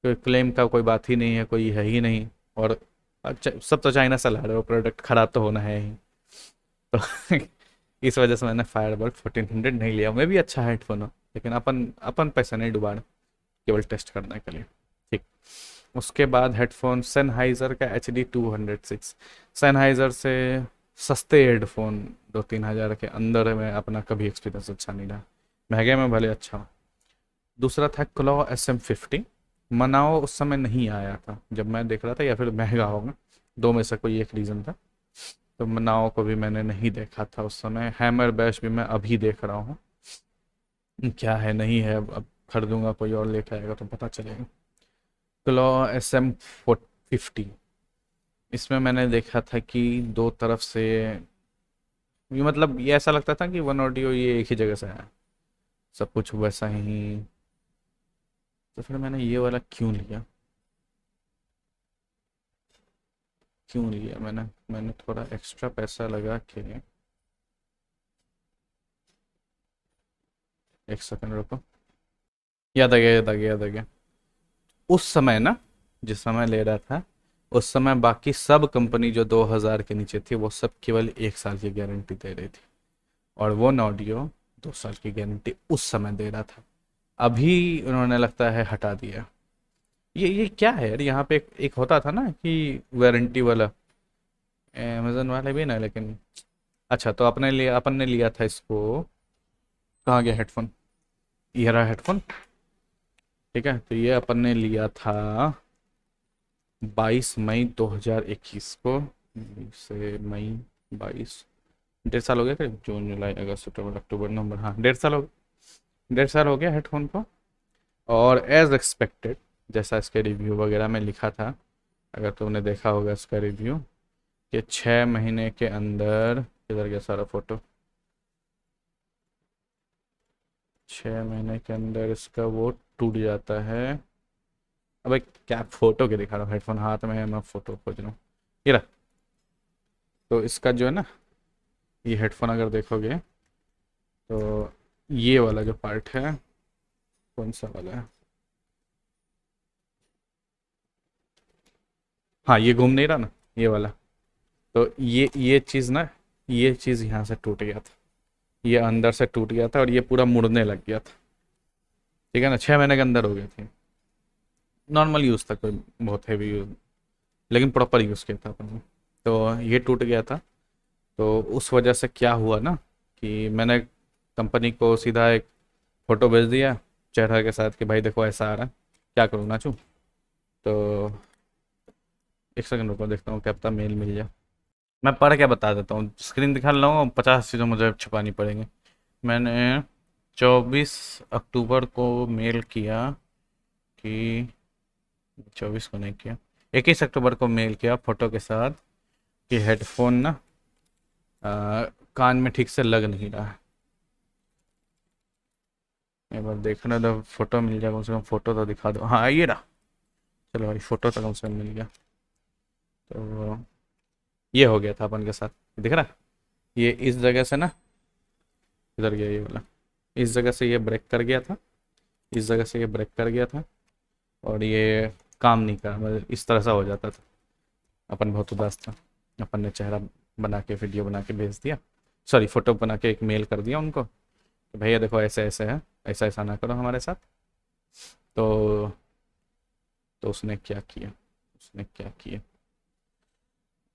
कोई क्लेम का कोई बात ही नहीं है, कोई है ही नहीं। और अच्छा, सब तो चाइना से ला रहे हो, प्रोडक्ट खराब तो होना है ही। तो इस वजह से मैंने फायरबोल्ट 1400 नहीं लिया। मैं भी अच्छा हेडफोन हो, लेकिन अपन अपन पैसा नहीं डुबा रहे, केवल टेस्ट करने के लिए। ठीक। उसके बाद हेडफोन सेनहाइजर का HD 206। सेनहाइजर से सस्ते हेडफोन 2-3 हज़ार के अंदर में अपना कभी एक्सपीरियंस अच्छा नहीं रहा, महंगे में भले अच्छा हो। दूसरा था क्लॉ SM50। मनाओ उस समय नहीं आया था जब मैं देख रहा था, या फिर महंगा होगा, दो में से कोई एक रीज़न था। तो मनाओ को भी मैंने नहीं देखा था उस समय। हैमर बैश भी मैं अभी देख रहा हूँ, क्या है नहीं है, अब खरीदूंगा, कोई और लेके आएगा तो पता चलेगा। क्लॉ SM50, इसमें मैंने देखा था कि दो तरफ से, ये मतलब ये ऐसा लगता था कि वन ऑडियो ये एक ही जगह से आया, सब कुछ वैसा ही। तो फिर मैंने ये वाला क्यों लिया, क्यों लिया मैंने मैंने थोड़ा एक्स्ट्रा पैसा लगा के, एक सेकंड रुको, याद आ गया, याद आ गया, याद आ गया। उस समय ना, जिस समय ले रहा था, उस समय बाकी सब कंपनी जो 2000 के नीचे थी वो सब केवल 1 साल की गारंटी दे रही थी, और वो नॉडियो 2 साल की गारंटी उस समय दे रहा था। अभी उन्होंने लगता है हटा दिया। ये क्या है यार, यहाँ पे एक होता था ना कि वारंटी वाला, अमेजन वाले भी ना, लेकिन अच्छा, तो अपन ने लिया था इसको। कहाँ गया हेडफोन, ये रहा हेडफोन। ठीक है, तो ये अपन ने लिया था 22 मई 2021 को। से मई 22, 1.5 साल हो गया, करीब जून जुलाई अगस्त सितंबर अक्टूबर नवंबर, हाँ 1.5 साल हो गया। 1.5 साल हो गया हेडफोन को। और एज एक्सपेक्टेड, जैसा इसके रिव्यू वगैरह में लिखा था, अगर तुमने देखा होगा इसका रिव्यू, कि 6 महीने के अंदर, इधर गया सारा फोटो, 6 महीने के अंदर इसका वो टूट जाता है। अबे क्या फोटो के दिखा रहा हूँ, हेडफोन हाथ में है, मैं फोटो खोज रहा हूँ, ये रहा। तो इसका जो है ना, ये हेडफोन अगर देखोगे तो ये वाला जो पार्ट है, कौन सा वाला है, हाँ ये घूम नहीं रहा ना, ये वाला। तो ये चीज़ ना, ये चीज़ यहाँ से टूट गया था, ये अंदर से टूट गया था और ये पूरा मुड़ने लग गया था। ठीक है ना, 6 महीने के अंदर हो गई थी। नॉर्मल यूज़ था, कोई बहुत हैवी यूज़, लेकिन प्रॉपर यूज़ किया था अपन ने। तो ये टूट गया था। तो उस वजह से क्या हुआ ना, कि मैंने कंपनी को सीधा एक फ़ोटो भेज दिया चेहरा के साथ कि भाई देखो ऐसा आ रहा है, क्या करूँ, नाचूँ। तो एक सेकंड रुको, देखता हूँ क्या पता मेल मिल जाए। मैं पढ़ के बता देता हूँ, स्क्रीन दिखा लूँगा, 50 चीज़ें मुझे छुपानी पड़ेंगी। मैंने 24 अक्टूबर को मेल किया कि, 24 को नहीं किया, 21 अक्टूबर को मेल किया फ़ोटो के साथ कि हेडफोन ना कान में ठीक से लग नहीं रहा है। एक बार देखना तो फोटो मिल जाए, कम से कम फोटो तो दिखा दो, हाँ ये रहा। चलो भाई, फोटो तो कम से कम मिल गया। तो ये हो गया था अपन के साथ, दिख रहा है? ये इस जगह से ना, इधर गया ये वाला, इस जगह से ये ब्रेक कर गया था, इस जगह से ये ब्रेक कर गया था, और ये काम नहीं कर, मतलब इस तरह से हो जाता था। अपन बहुत उदास था, अपन ने चेहरा बना के वीडियो बना के भेज दिया, सॉरी फोटो बना के एक मेल कर दिया उनको कि भैया देखो ऐसे ऐसे है, ऐसा ऐसा ना करो हमारे साथ। तो उसने क्या किया, उसने क्या किया,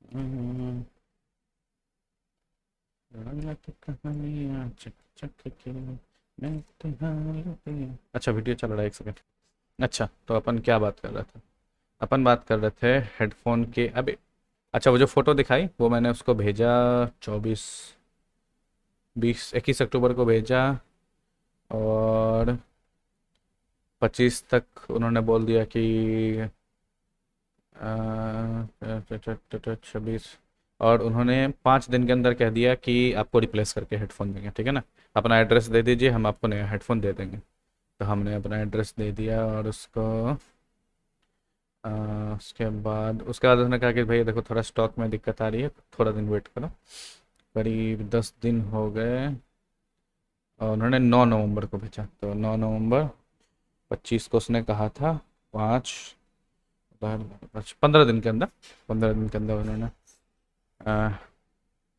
हम्म, रंगत कहानियाँ चक चक के मैं तुम्हारे पे- अच्छा वीडियो चल रहा है, एक सेकंड। अच्छा तो अपन क्या बात कर रहे थे, अपन बात कर रहे थे हेडफोन के अबे। अच्छा वो जो फोटो दिखाई वो मैंने उसको भेजा, 21 अक्टूबर को भेजा, और 25 तक उन्होंने बोल दिया कि 26, और उन्होंने 5 दिन के अंदर कह दिया कि आपको रिप्लेस करके हेडफोन देंगे, ठीक है ना। अपना एड्रेस दे दीजिए, हम आपको नया हेडफोन दे देंगे। तो हमने अपना एड्रेस दे दिया, और अ, उसके बाद उसने कहा कि भाई देखो थोड़ा स्टॉक में दिक्कत आ रही है, थोड़ा दिन वेट करो। करीब 10 दिन हो गए, और उन्होंने 9 नवंबर को भेजा, तो 9 नवंबर, 25 को उसने कहा था, 15 दिन के अंदर, 15 दिन के अंदर अ,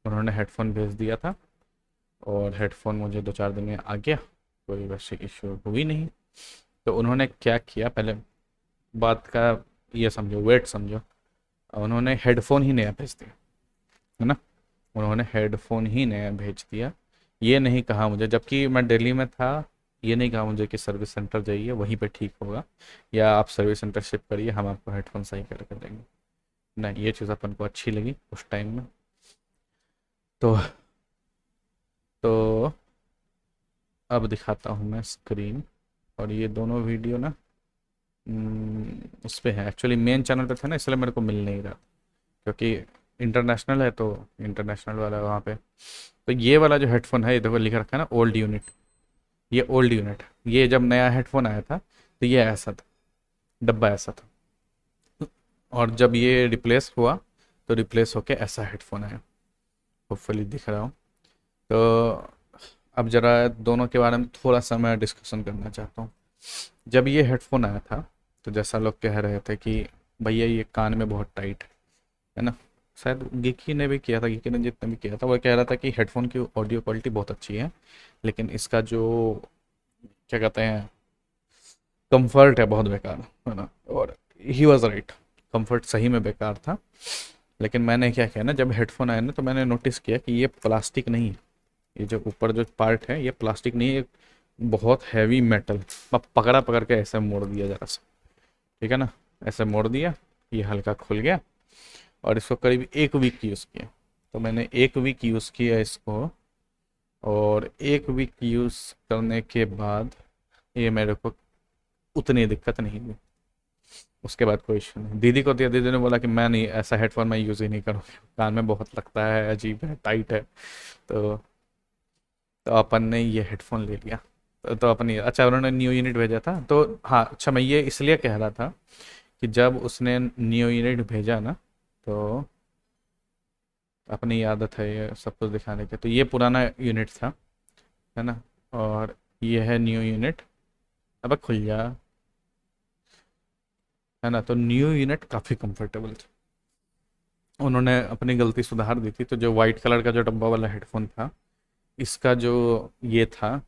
उन्होंने हेडफोन भेज दिया था। और हेडफोन मुझे 2-4 दिन में आ गया, कोई वैसे इशू हुई नहीं। तो उन्होंने क्या किया, पहले बात का ये समझो, वेट समझो। उन्होंने हेडफोन ही नया भेज दिया, है ना। उन्होंने हेडफोन ही नया भेज दिया। ये नहीं कहा मुझे, जबकि मैं दिल्ली में था, ये नहीं कहा मुझे कि सर्विस सेंटर जाइए वहीं पे ठीक होगा, या आप सर्विस सेंटर शिप करिए, हम आपको हेडफोन सही करके देंगे। नहीं, ये चीज़ अपन को अच्छी लगी उस टाइम में। तो तो अब दिखाता हूँ मैं स्क्रीन, और ये दोनों वीडियो ना उस पे है, एक्चुअली मेन चैनल पे था ना, इसलिए मेरे को मिल नहीं रहा, क्योंकि इंटरनेशनल है तो इंटरनेशनल वाला वहाँ पे। तो ये वाला जो हेडफोन है, ये देखो लिख रखा है ना ओल्ड यूनिट, ये ओल्ड यूनिट। ये जब नया हेडफोन आया था तो ये ऐसा था, डब्बा ऐसा था, और जब ये रिप्लेस हुआ तो रिप्लेस होके ऐसा हेडफोन आया। होपफुली दिख रहा हूँ। तो अब जरा दोनों के बारे में थोड़ा सा मैं डिस्कशन करना चाहता हूँ। जब ये हेडफोन आया था तो जैसा लोग कह रहे थे कि भैया ये कान में बहुत टाइट है ना। शायद गिकी ने भी किया था, गिकी ने जितने भी किया था वो कह रहा था कि हेडफोन की ऑडियो क्वालिटी बहुत अच्छी है, लेकिन इसका जो क्या कहते हैं कंफर्ट है बहुत बेकार है ना। और ही वॉज राइट, कंफर्ट सही में बेकार था। लेकिन मैंने क्या किया ना, जब हेडफोन आए ना तो मैंने नोटिस किया कि ये प्लास्टिक नहीं है, ये जो ऊपर जो पार्ट है ये प्लास्टिक नहीं है, ये बहुत हैवी मेटल। पकड़ा पकड़ के ऐसे मोड़ दिया जरा सा, ठीक है ना, ऐसे मोड़ दिया, ये हल्का खुल गया। और इसको करीब 1 वीक यूज़ किया। तो मैंने 1 वीक यूज़ किया इसको, और 1 वीक यूज़ करने के बाद ये मेरे को उतनी दिक्कत नहीं हुई। उसके बाद कोई इशू नहीं। दीदी को दिया, दीदी ने बोला कि मैं नहीं, ऐसा हेडफोन मैं यूज़ ही नहीं करूँगी, कान में बहुत लगता है, अजीब है, टाइट है। तो अपन ने ये हेडफोन ले लिया। तो अपन ये, अच्छा उन्होंने न्यू यूनिट भेजा था तो, हाँ अच्छा मैं ये इसलिए कह रहा था कि जब उसने न्यू यूनिट भेजा ना, तो अपनी आदत है ये सब कुछ दिखाने की, तो ये पुराना यूनिट था, है ना, और ये है न्यू यूनिट। अब खुल जा, है ना। तो न्यू यूनिट काफ़ी कंफर्टेबल था। उन्होंने अपनी गलती सुधार दी थी। तो जो वाइट कलर का जो डब्बा वाला हेडफोन था, इसका जो ये था,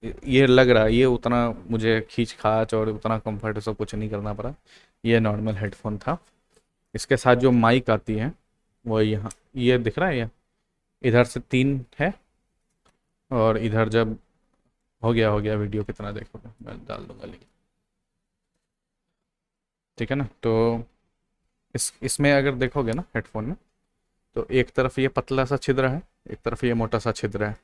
ये लग रहा है ये उतना मुझे खींच खाच और उतना कंफर्ट सब कुछ नहीं करना पड़ा। ये नॉर्मल हेडफोन था। इसके साथ जो माइक आती है वो यहाँ, ये दिख रहा है, ये इधर से 3 है, और इधर जब हो गया वीडियो कितना देखोगे मैं डाल दूंगा लिंक, ठीक है ना। तो इसमें अगर देखोगे ना हेडफोन में, तो एक तरफ ये पतला सा छिद्र है, एक तरफ ये मोटा सा छिद्र है।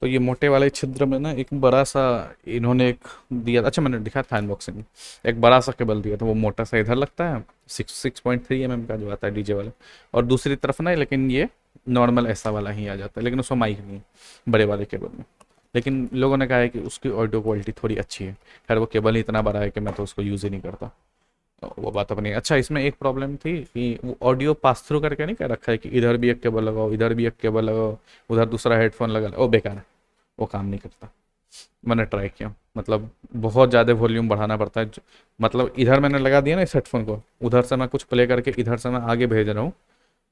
तो ये मोटे वाले छिद्र में ना एक बड़ा सा इन्होंने एक दिया, अच्छा मैंने दिखाया था अनबॉक्सिंग में, एक बड़ा सा केबल दिया था, वो मोटा सा इधर लगता है, 6.3 mm का जो आता है डीजे वाला। और दूसरी तरफ ना, लेकिन ये नॉर्मल ऐसा वाला ही आ जाता है, लेकिन उसमें माइक नहीं है बड़े वाले केबल में। लेकिन लोगों ने कहा है कि उसकी ऑडियो क्वालिटी थोड़ी अच्छी है। खैर वो केबल ही इतना बड़ा है कि मैं तो उसको यूज़ ही नहीं करता, तो वो बात अपनी। अच्छा इसमें एक प्रॉब्लम थी कि वो ऑडियो पास थ्रू करके नहीं कह रखा है कि इधर भी एक केबल लगाओ, इधर भी एक केबल लगाओ, उधर दूसरा हेडफोन लगा लो, वो बेकार है, वो काम नहीं करता। मैंने ट्राई किया, मतलब बहुत ज़्यादा वॉल्यूम बढ़ाना पड़ता है। मतलब इधर मैंने लगा दिया ना इस हेडफोन को, उधर से मैं कुछ प्ले करके इधर से मैं आगे भेज रहा हूँ,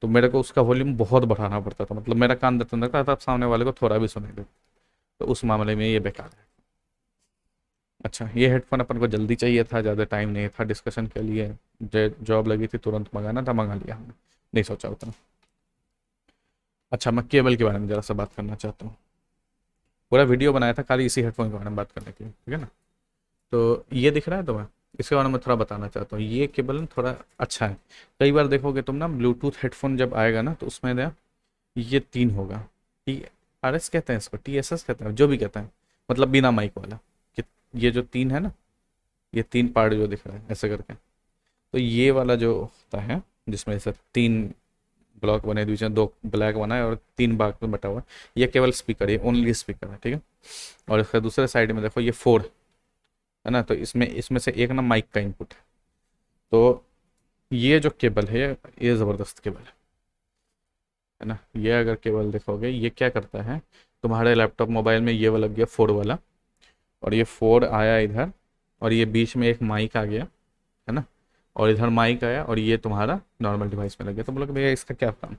तो मेरे को उसका वॉल्यूम बहुत बढ़ाना पड़ता था, मतलब मेरा कान दर्द लगता था, अब सामने वाले को थोड़ा भी सुनाई देता। तो उस मामले में ये बेकार है। अच्छा, ये हेडफोन अपन को जल्दी चाहिए था, ज़्यादा टाइम नहीं था डिस्कशन के लिए, जॉब लगी थी तुरंत मंगाना था, मंगा लिया हमने, नहीं सोचा उतना। अच्छा, मैं केबल के बारे में ज़रा सा बात करना चाहता हूँ। पूरा वीडियो बनाया था खाली इसी हेडफोन के बारे में बात करने के लिए, ठीक है ना। तो ये दिख रहा है तुम्हें, इसके बारे में थोड़ा बताना चाहता हूँ। ये केबल ना थोड़ा अच्छा है। कई बार देखोगे तुम ना, ब्लूटूथ हेडफोन जब आएगा ना तो उसमें ना ये तीन होगा, TRS कहते हैं इसको, TSS कहते हैं, जो भी कहते हैं, मतलब बिना माइक वाला। कि ये जो तीन है ना, ये तीन पार्ट जो दिख रहा है ऐसे करके, तो ये वाला जो होता है जिसमें से तीन ब्लॉक बने, बीच में दो ब्लैक बना है और तीन भाग में बटा हुआ है, ये केवल स्पीकर है, ओनली स्पीकर है, ठीक है। और इसका दूसरे साइड में देखो, ये फोर है ना, तो इसमें इसमें से एक ना माइक का इनपुट है। तो ये जो केबल है, ये ज़बरदस्त केबल है ना। ये अगर केबल देखोगे, ये क्या करता है, तुम्हारे लैपटॉप मोबाइल में ये वाला गया फोर वाला, और ये फोर आया इधर, और ये बीच में एक माइक आ गया, है ना, और इधर माइक आया, और ये तुम्हारा नॉर्मल डिवाइस में लग गया। तो बोलोगे भैया इसका क्या काम,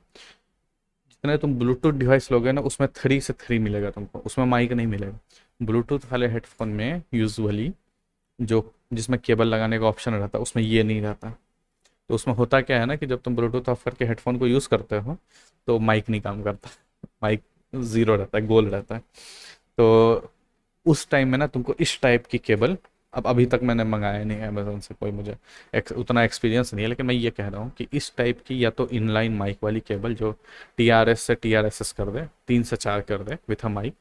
जितने तुम ब्लूटूथ डिवाइस लोगे ना उसमें थ्री से थ्री मिलेगा तुमको, उसमें माइक नहीं मिलेगा। ब्लूटूथ वाले हेडफोन में यूजुअली जो जिसमें केबल लगाने का ऑप्शन रहता है उसमें ये नहीं रहता। तो उसमें होता क्या है ना, कि जब तुम ब्लूटूथ ऑफ करके हेडफोन को यूज़ करते हो तो माइक नहीं काम करता, माइक ज़ीरो रहता है, गोल रहता है। तो उस टाइम में ना तुमको इस टाइप की केबल, अब अभी तक मैंने मंगाया नहीं है अमेजोन से, कोई मुझे उतना एक्सपीरियंस नहीं है, लेकिन मैं ये कह रहा हूँ कि इस टाइप की या तो इनलाइन माइक वाली केबल जो TRS से TRSS कर दे, 3 से 4 कर दे विथ अ माइक,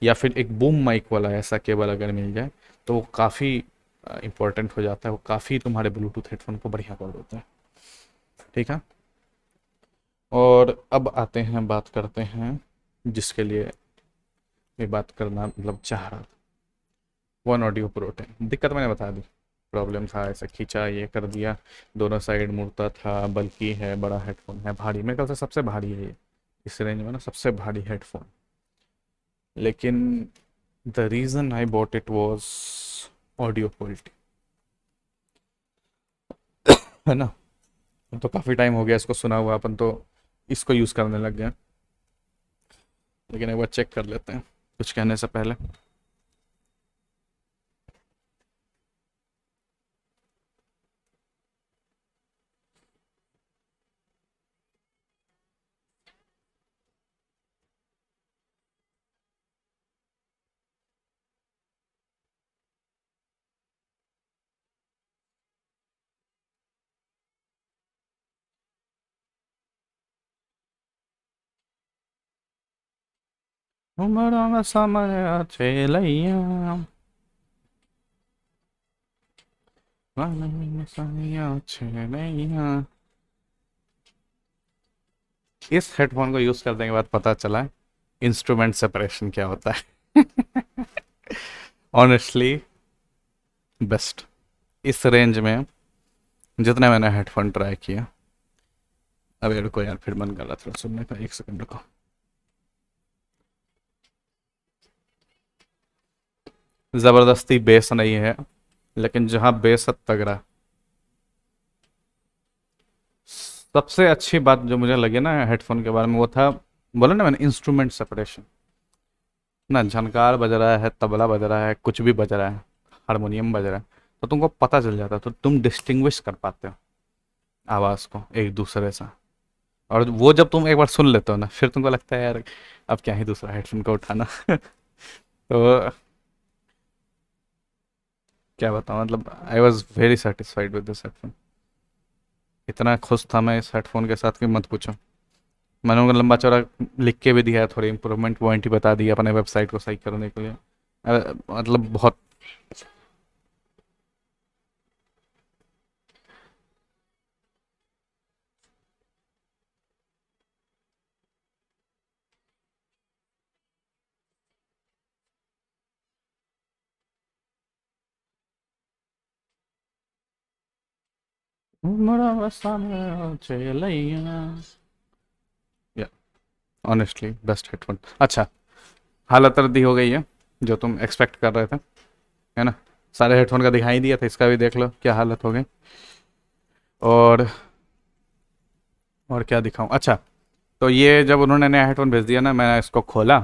या फिर एक बूम माइक वाला ऐसा केबल अगर मिल जाए तो वो काफ़ी इंपॉर्टेंट हो जाता है, वो काफ़ी तुम्हारे ब्लूटूथ हेडफोन को बढ़िया कर देता है, ठीक है। और अब आते हैं, बात करते हैं जिसके लिए मैं बात करना मतलब चाह रहा था, वन ऑडियो प्रो 10। दिक्कत मैंने बता दी, प्रॉब्लम था, ऐसे खींचा ये कर दिया, दोनों साइड मुड़ता था, बल्कि है, बड़ा हेडफोन है, भारी, मेरे ख्याल से सबसे भारी है ये, इस रेंज में ना सबसे भारी हेडफोन। लेकिन the reason I bought it was audio quality, है ना। तो काफ़ी टाइम हो गया इसको सुना हुआ, अपन तो इसको यूज़ करने लग गए, लेकिन एक बार चेक कर लेते हैं कुछ कहने से पहले। उमरा समय चलैया, इस हेडफोन को यूज़ करने के बाद पता चला इंस्ट्रूमेंट सेपरेशन क्या होता है। ऑनेस्टली बेस्ट, इस रेंज में जितने मैंने हेडफोन ट्राई किया। अबे रुको यार, फिर मन कर रहा था सुनने का, एक सेकंड रुको। ज़बरदस्ती बेस नहीं है, लेकिन जहाँ बेस है तगड़ा। सबसे अच्छी बात जो मुझे लगी ना हेडफोन के बारे में, वो था, बोला ना मैंने, इंस्ट्रूमेंट सेपरेशन। ना झनकार बज रहा है, तबला बज रहा है, कुछ भी बज रहा है, हारमोनियम बज रहा है, तो तुमको पता चल जाता है, तो तुम डिस्टिंग्विश कर पाते हो आवाज़ को एक दूसरे से। और वो जब तुम एक बार सुन लेते हो ना, फिर तुमको लगता है यार अब क्या ही दूसरा हेडफोन को उठाना। तो क्या बताऊँ, मतलब I was very satisfied with this headphone. इतना खुश था मैं इस हेडफोन के साथ कि मत पूछो। मैंने उनको लंबा चौड़ा लिख के भी दिया है, थोड़ी इंप्रूवमेंट पॉइंट ही बता दिया अपने वेबसाइट को सही करने के लिए। मतलब बहुत। या ऑनेस्टली बेस्ट हेडफोन। अच्छा, हालत रद्दी हो गई है जो तुम एक्सपेक्ट कर रहे थे, है ना। सारे हेडफोन का दिखाई दिया था, इसका भी देख लो क्या हालत हो गई। और और क्या दिखाऊं, अच्छा, तो ये जब उन्होंने नया हेडफोन भेज दिया ना, मैंने इसको खोला,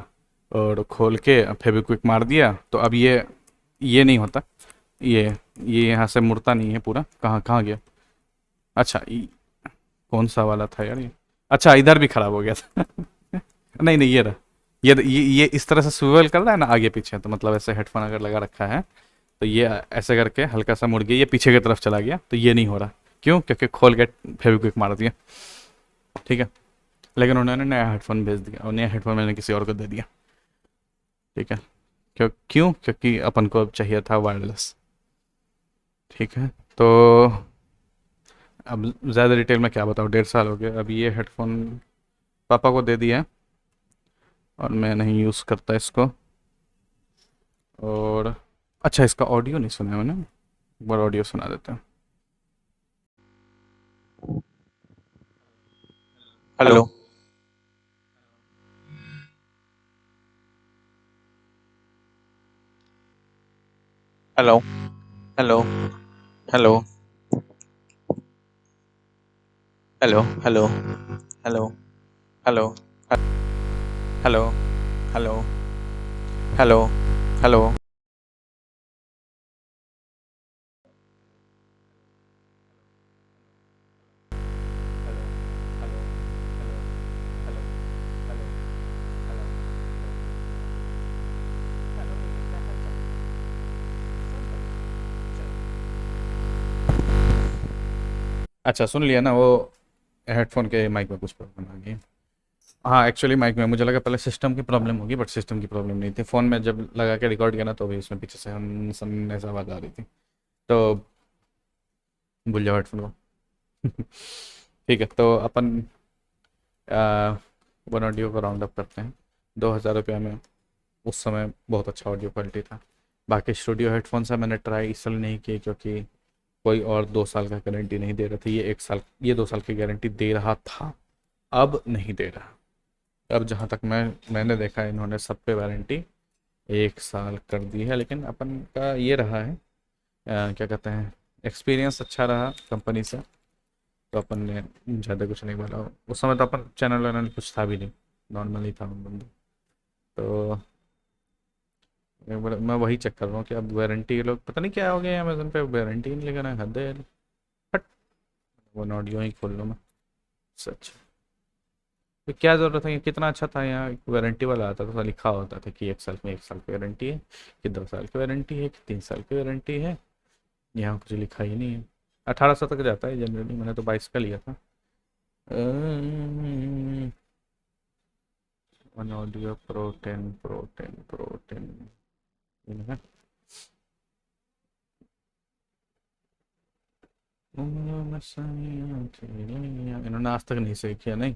और खोल के फेविक्विक मार दिया तो अब ये नहीं होता। ये यहाँ से मुड़ता नहीं है पूरा। कहाँ कहाँ गया? अच्छा कौन सा वाला था यार ये? अच्छा इधर भी खराब हो गया था। नहीं नहीं ये रहा। ये इस तरह से स्विvel कर रहा है ना आगे पीछे, तो मतलब ऐसे हेडफोन अगर लगा रखा है तो ये ऐसे करके हल्का सा मुड़ गया, ये पीछे की तरफ चला गया, तो ये नहीं हो रहा। क्यों? क्योंकि खोल के फेविक्विक मार दिया। ठीक है। लेकिन उन्होंने नया हेडफोन भेज दिया और नया हेडफोन मैंने किसी और को दे दिया। ठीक है। क्यों? क्योंकि अपन को अब चाहिए था वायरलेस। ठीक है। तो अब ज़्यादा डिटेल में क्या बताऊँ, 1.5 साल हो गया अब ये हेडफोन पापा को दे दिया है और मैं नहीं यूज़ करता इसको। और अच्छा इसका ऑडियो नहीं सुना है मैंने, एक बार ऑडियो सुना देता हूँ। Hello. Hello. Hello. Hello. Hello. Hello. Hello. Hello. Hello. Hello. Hello. Hello. Hello. अच्छा सुन लिया ना वो? हेडफोन के माइक में कुछ प्रॉब्लम आ गई है। हाँ एक्चुअली माइक में मुझे लगा पहले सिस्टम की प्रॉब्लम होगी, बट सिस्टम की प्रॉब्लम नहीं थी। फ़ोन में जब लगा के रिकॉर्ड किया ना तो भी उसमें पीछे से हम सन ऐसा आवाज़ आ रही थी। तो भूल जाओ हेडफोन को। ठीक है तो अपन वन ऑडियो को राउंड अप करते हैं। 2,000 रुपया में उस समय बहुत अच्छा ऑडियो क्वालिटी था। बाकी स्टूडियो हेडफोन से मैंने ट्राई इसलिए नहीं की क्योंकि कोई और 2 साल का गारंटी नहीं दे रहा था। ये 1 साल, ये 2 साल की गारंटी दे रहा था, अब नहीं दे रहा। अब जहाँ तक मैंने देखा है इन्होंने सब पे वारंटी 1 साल कर दी है। लेकिन अपन का ये रहा है क्या कहते हैं, एक्सपीरियंस अच्छा रहा कंपनी से, तो अपन ने ज़्यादा कुछ नहीं बोला। उस समय तो अपन चैनल वैनल कुछ था भी नहीं, नॉर्मल ही था हम बंदा। तो एक बार मैं वही चेक कर रहा हूँ कि अब वारंटी ये लोग पता नहीं क्या हो गया अमेजोन पे, वारंटी नहीं लेकर हद है यार। हट। वो ऑडियो ही खोल लो मैं। सच। तो क्या ज़रूरत है, कितना अच्छा था यहाँ वारंटी वाला आता था तो लिखा होता था कि 1 साल में 1 साल की वारंटी है, कि 2 साल की वारंटी है, कि 3 साल की वारंटी है। यहाँ कुछ लिखा ही नहीं है। 1800 तक जाता है जनरली, मैंने तो 22 का लिया था। वन ऑडियो प्रो 10 है। इन्होंने आज तक नहीं सही किया नहीं।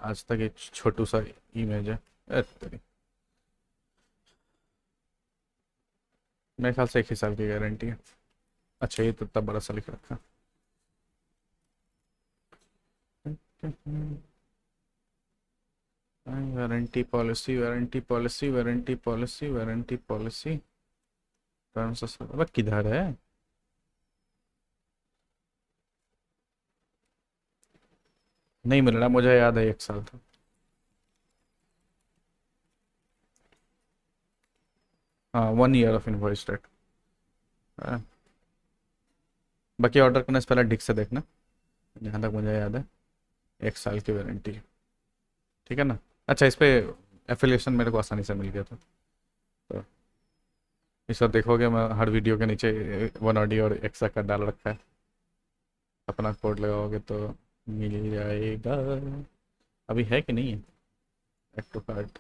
आज तक एक छोटू सा इमेज है। तेरी। मेरे ख्याल से 1 ही साल की गारंटी है। अच्छा ये तो इतना बड़ा सा लिख रखा। Warranty policy warranty policy warranty policy warranty policy terms अब किधर है? नहीं मिल रहा, मुझे याद है 1 साल था। हाँ 1 ईयर ऑफ इनवॉइस डेट। बाकी ऑर्डर करने से पहले ठीक से देखना। जहाँ तक मुझे याद है 1 साल की वारंटी है। ठीक है ना? अच्छा इस पे एफिलिएशन मेरे को आसानी से मिल गया था। तो इस बार देखोगे मैं हर वीडियो के नीचे वन ऑडियो और एक्सा का डाल रखा है। अपना कोड लगाओगे तो मिल जाएगा। अभी है कि नहीं है? Add to cart.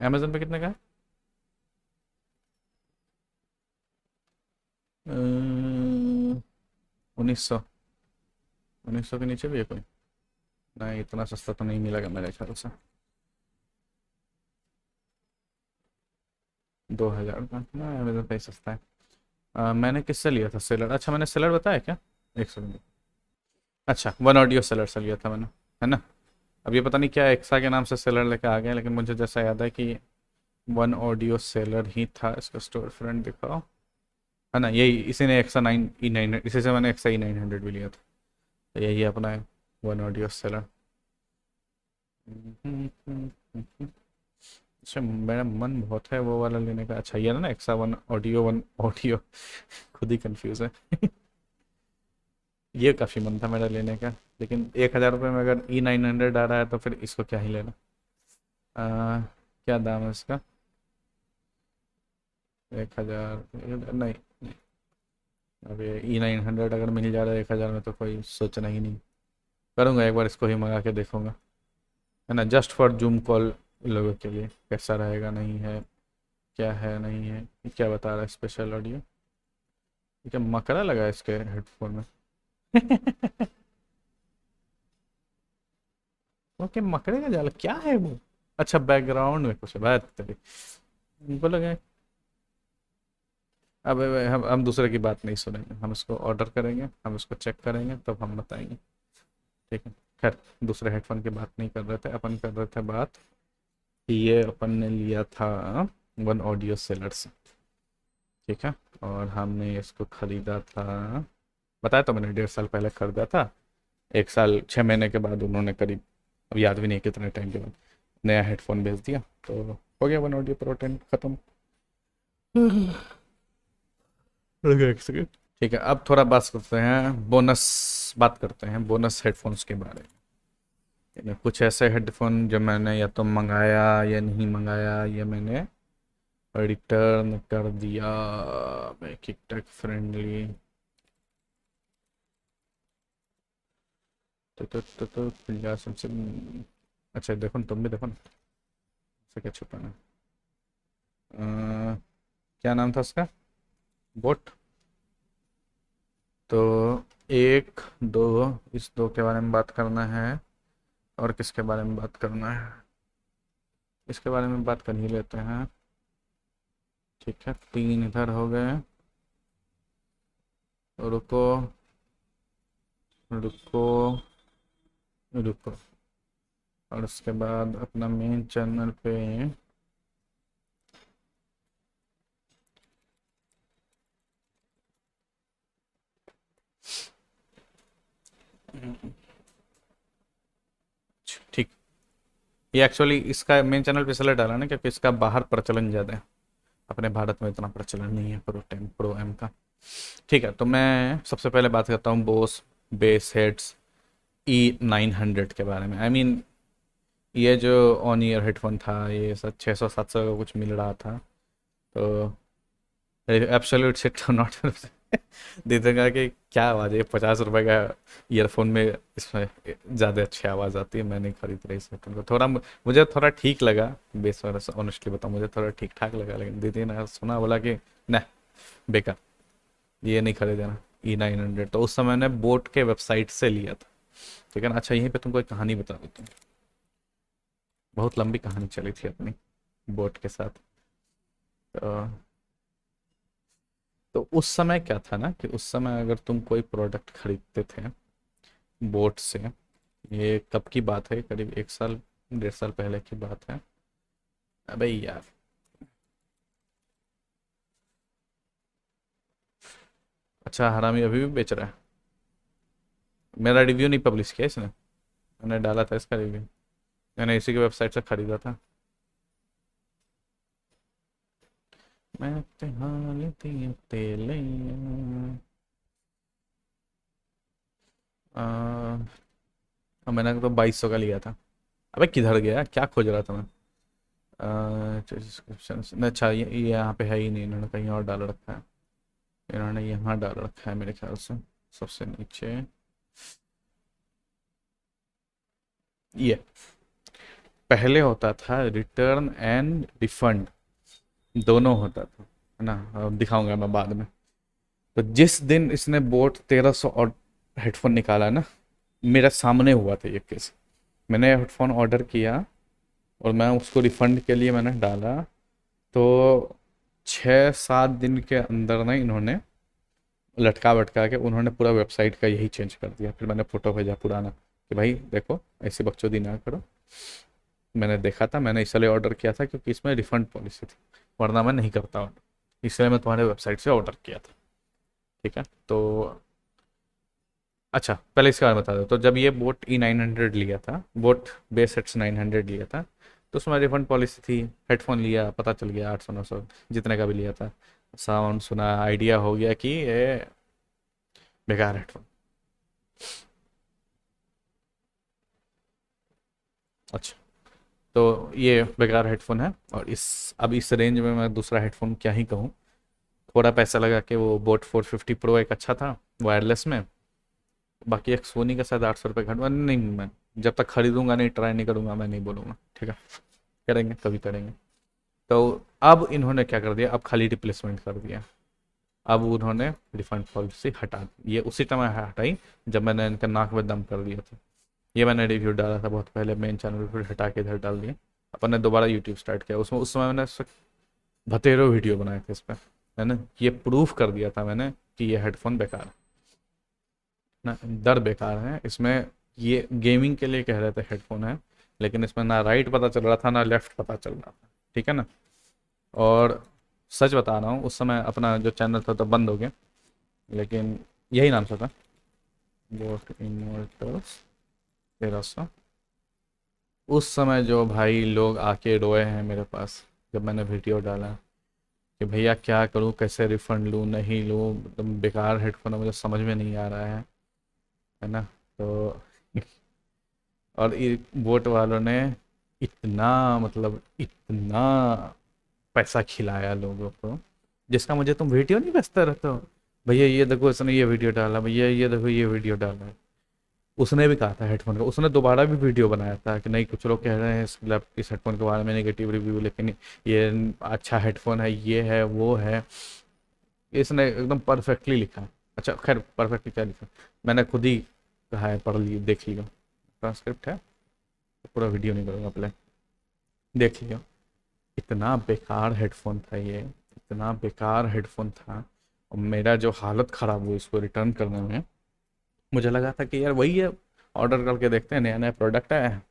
अमेजोन पे कितने का है? 1900। 1900 के नीचे भी है कोई? नहीं इतना सस्ता तो नहीं मिलेगा मेरे ख्याल से। 2,000 का ना, अमेजोन पे ही सस्ता है। मैंने किससे लिया था? सेलर। अच्छा मैंने सेलर बताया क्या? एक सेकंड। अच्छा वन ऑडियो सेलर से लिया था मैंने, है ना? अब ये पता नहीं क्या एक्सा के नाम से सेलर लेके आ गए, लेकिन मुझे जैसा याद है कि वन ऑडियो सेलर ही था। इसका स्टोर फ्रंट दिखाओ। है ना, यही इसी ने एक्सा 9E9, इसी से मैंने एक्सा E900 भी लिया था। तो यही है अपना वन ऑडियो सेलर। अच्छा, मेरा मन बहुत है वो वाला लेने का। अच्छा, ये ना एक्सा वन ऑडियो खुद ही कंफ्यूज है। ये काफ़ी मन था मेरा लेने का, लेकिन 1,000 रुपये में अगर E900 आ रहा है तो फिर इसको क्या ही लेना। क्या दाम है इसका? 1,000? नहीं, अब ये E900 अगर मिल जा रहा है 1,000 में तो कोई सोचना ही नहीं। करूँगा एक बार, इसको ही मंगा के देखूंगा, है ना, जस्ट फॉर जूम कॉल लोगों के लिए। कैसा रहेगा, नहीं है, क्या है, नहीं है, ये क्या बता रहा है स्पेशल ऑडियो? ये क्या मकड़ा लगा है इसके हेडफोन में? ओके, मकड़े का जाल क्या है वो? अच्छा, बैकग्राउंड में कुछ है, बात करी उनको लगे। अब हम दूसरे की बात नहीं सुनेंगे, हम इसको ऑर्डर करेंगे, हम इसको चेक करेंगे, तब हम बताएंगे। ठीक है, खैर, दूसरे हेडफोन की बात नहीं कर रहे थे अपन, कर रहे थे बात कि ये अपन ने लिया था वन ऑडियो सेलर से। ठीक है, और हमने इसको खरीदा था, बताया तो मैंने, 1.5 साल पहले खरीदा था। 1 साल 6 महीने के बाद उन्होंने करीब, अब याद भी नहीं कितने टाइम के बाद, नया हेडफोन भेज दिया। तो हो गया वन ऑडियो प्रो 10 खत्म। रुक एक सेकंड। ठीक है, अब थोड़ा बात करते हैं बोनस हेडफोन्स के बारे में। यानी कुछ ऐसे हेडफोन जो मैंने या तो मंगाया या नहीं मंगाया, या मैंने रिटर्न कर दिया। Make it tech friendly. तो पिंजा सबसे, अच्छा देखो ना, तुम भी देखो ना, से क्या छुपाना। क्या नाम था उसका, बोट? तो एक, दो, इस दो के बारे में बात करना है, और किसके बारे में बात करना है? इसके बारे में बात कर ही लेते हैं। ठीक है, 3 इधर हो गए। रुको, रुको, रुको, और उसके बाद अपना मेन चैनल पे ठीक, ये एक्चुअली इसका मेन चैनल पे इसलिए डाला ना क्योंकि इसका बाहर प्रचलन ज़्यादा है, अपने भारत में इतना प्रचलन नहीं है प्रो एम का। ठीक है, तो मैं सबसे पहले बात करता हूँ बोस बेस हेड्स E900 के बारे में। आई मीन, ये जो ऑन ईयर हेडफोन था, ये सब 600-700 का कुछ मिल रहा था। तो एब्सोल्यूट शिट तो नॉट देखेगा कि क्या आवाज़ है, 50 रुपए का ईयरफोन में इसमें ज़्यादा अच्छी आवाज़ आती है। मैं नहीं खरीद रही इस हेडफोन को। थोड़ा मुझे थोड़ा ठीक लगा, बेस वाला ऑनेस्टली बताऊँ, मुझे थोड़ा ठीक ठाक लगा, लेकिन दीदी ने सुना, बोला कि न, बेकार, ये नहीं खरीदेना E900। तो उस समय ने बोट के वेबसाइट से लिया था। ठीक है ना। अच्छा, यहीं पे तुमको एक कहानी बता देता हूँ, बहुत लंबी कहानी चली थी अपनी बोट के साथ। तो उस समय क्या था ना, कि उस समय अगर तुम कोई प्रोडक्ट खरीदते थे बोट से, ये कब की बात है, करीब 1 साल 1.5 साल पहले की बात है। अबे यार, अच्छा, हरामी अभी भी बेच रहा है। मेरा रिव्यू नहीं पब्लिश किया इसने, मैंने डाला था इसका रिव्यू, मैंने इसी की वेबसाइट से खरीदा था। मैं ते हाल दिए तेले आ, अब मैंने तो 2200 का लिया था। अबे किधर गया, क्या खोज रहा था मैं? डिस्क्रिप्शन, अच्छा, ये यहाँ पे है ही नहीं, इन्होंने कहीं और डाल रखा है। इन्होंने यहाँ डाल रखा है मेरे ख्याल से, सबसे नीचे। ये पहले होता था रिटर्न एंड रिफंड, दोनों होता था, है ना। अब दिखाऊंगा मैं बाद में। तो जिस दिन इसने बोट 1300 और हेडफोन निकाला ना, मेरे सामने हुआ था ये केस। मैंने हेडफोन ऑर्डर किया और मैं उसको रिफंड के लिए मैंने डाला, तो 6-7 दिन के अंदर ना इन्होंने लटका वटका के उन्होंने पूरा वेबसाइट का यही चेंज कर दिया। फिर मैंने फोटो भेजा पुराना कि भाई देखो, ऐसी बकचोदी ना करो। मैंने देखा था, मैंने इसलिए ऑर्डर किया था क्योंकि इसमें रिफंड पॉलिसी थी, वरना मैं नहीं करता ऑर्डर, इसलिए मैं तुम्हारे वेबसाइट से ऑर्डर किया था। ठीक है, तो अच्छा पहले इसके बारे में बता दो। तो जब ये बोट E900 लिया था, बोट बेस हेड्स 900 लिया था, तो उसमें रिफंड पॉलिसी थी। हेडफोन लिया, पता चल गया 800 900 जितने का भी लिया था, साउंड सुना, आइडिया हो गया कि ये बेकार हेडफोन। अच्छा, तो ये बेकार हेडफोन है। और इस अब इस रेंज में मैं दूसरा हेडफोन क्या ही कहूँ। थोड़ा पैसा लगा के वो बोट 450 प्रो एक अच्छा था वायरलेस में। बाकी एक सोनी का शायद 800 रुपये घटवा नहीं। मैं जब तक खरीदूंगा नहीं, ट्राई नहीं करूंगा, मैं नहीं बोलूंगा, ठीक है। करेंगे कभी करेंगे। तो अब इन्होंने क्या कर दिया, अब खाली रिप्लेसमेंट कर दिया। अब उन्होंने रिफंड पॉलिसी हटा दी। ये उसी टाइम हटाई जब मैंने इनका नाक में दम कर दिया था। ये मैंने रिव्यू डाला था बहुत पहले मेन चैनल पर, हटा के इधर डाल दिया। अपन ने दोबारा यूट्यूब स्टार्ट किया, उसमें उस समय मैंने भतेरो वीडियो बनाए थे इस पर। मैंने ये प्रूफ कर दिया था मैंने कि ये हेडफोन बेकार है ना, दर बेकार है इसमें। ये गेमिंग के लिए कह रहे थे हेडफोन है, लेकिन इसमें ना राइट पता चल रहा था ना लेफ्ट पता चल रहा था, ठीक है ना। और सच बता रहा हूँ, उस समय अपना जो चैनल था तो बंद हो गया, लेकिन यही नाम से था, बोट इमोर्टल्स 1300। उस समय जो भाई लोग आके रोए हैं मेरे पास जब मैंने वीडियो डाला कि भैया क्या करूँ, कैसे रिफंड लूँ नहीं लूँ, एकदम बेकार हेडफोन है, मुझे समझ में नहीं आ रहा है ना। तो और ये बोट वालों ने इतना, मतलब इतना पैसा खिलाया लोगों को, जिसका मुझे तुम वीडियो नहीं भेजते रहते हो। भैया ये देखो इसने ये वीडियो डाला, भैया ये देखो ये वीडियो डाला है। उसने भी कहा था हेडफोन का, उसने दोबारा भी वीडियो बनाया था कि नहीं कुछ लोग कह रहे हैं इस हेडफोन के बारे में नेगेटिव रिव्यू, लेकिन ये अच्छा हेडफोन है, ये है वो है। इसने एकदम परफेक्टली लिखा है। अच्छा खैर परफेक्टली क्या लिखा, मैंने खुद ही कहा है, पढ़ ली, देख लियो, ट्रांसक्रिप्ट है, तो पूरा वीडियो नहीं करूँगा, पहले देख लियो। इतना बेकार हेडफोन था ये, इतना बेकार हेडफोन था। और मेरा जो हालत ख़राब हुई इसको रिटर्न करने में, मुझे लगा था कि यार वही है, ऑर्डर करके देखते हैं, नया नया प्रोडक्ट है,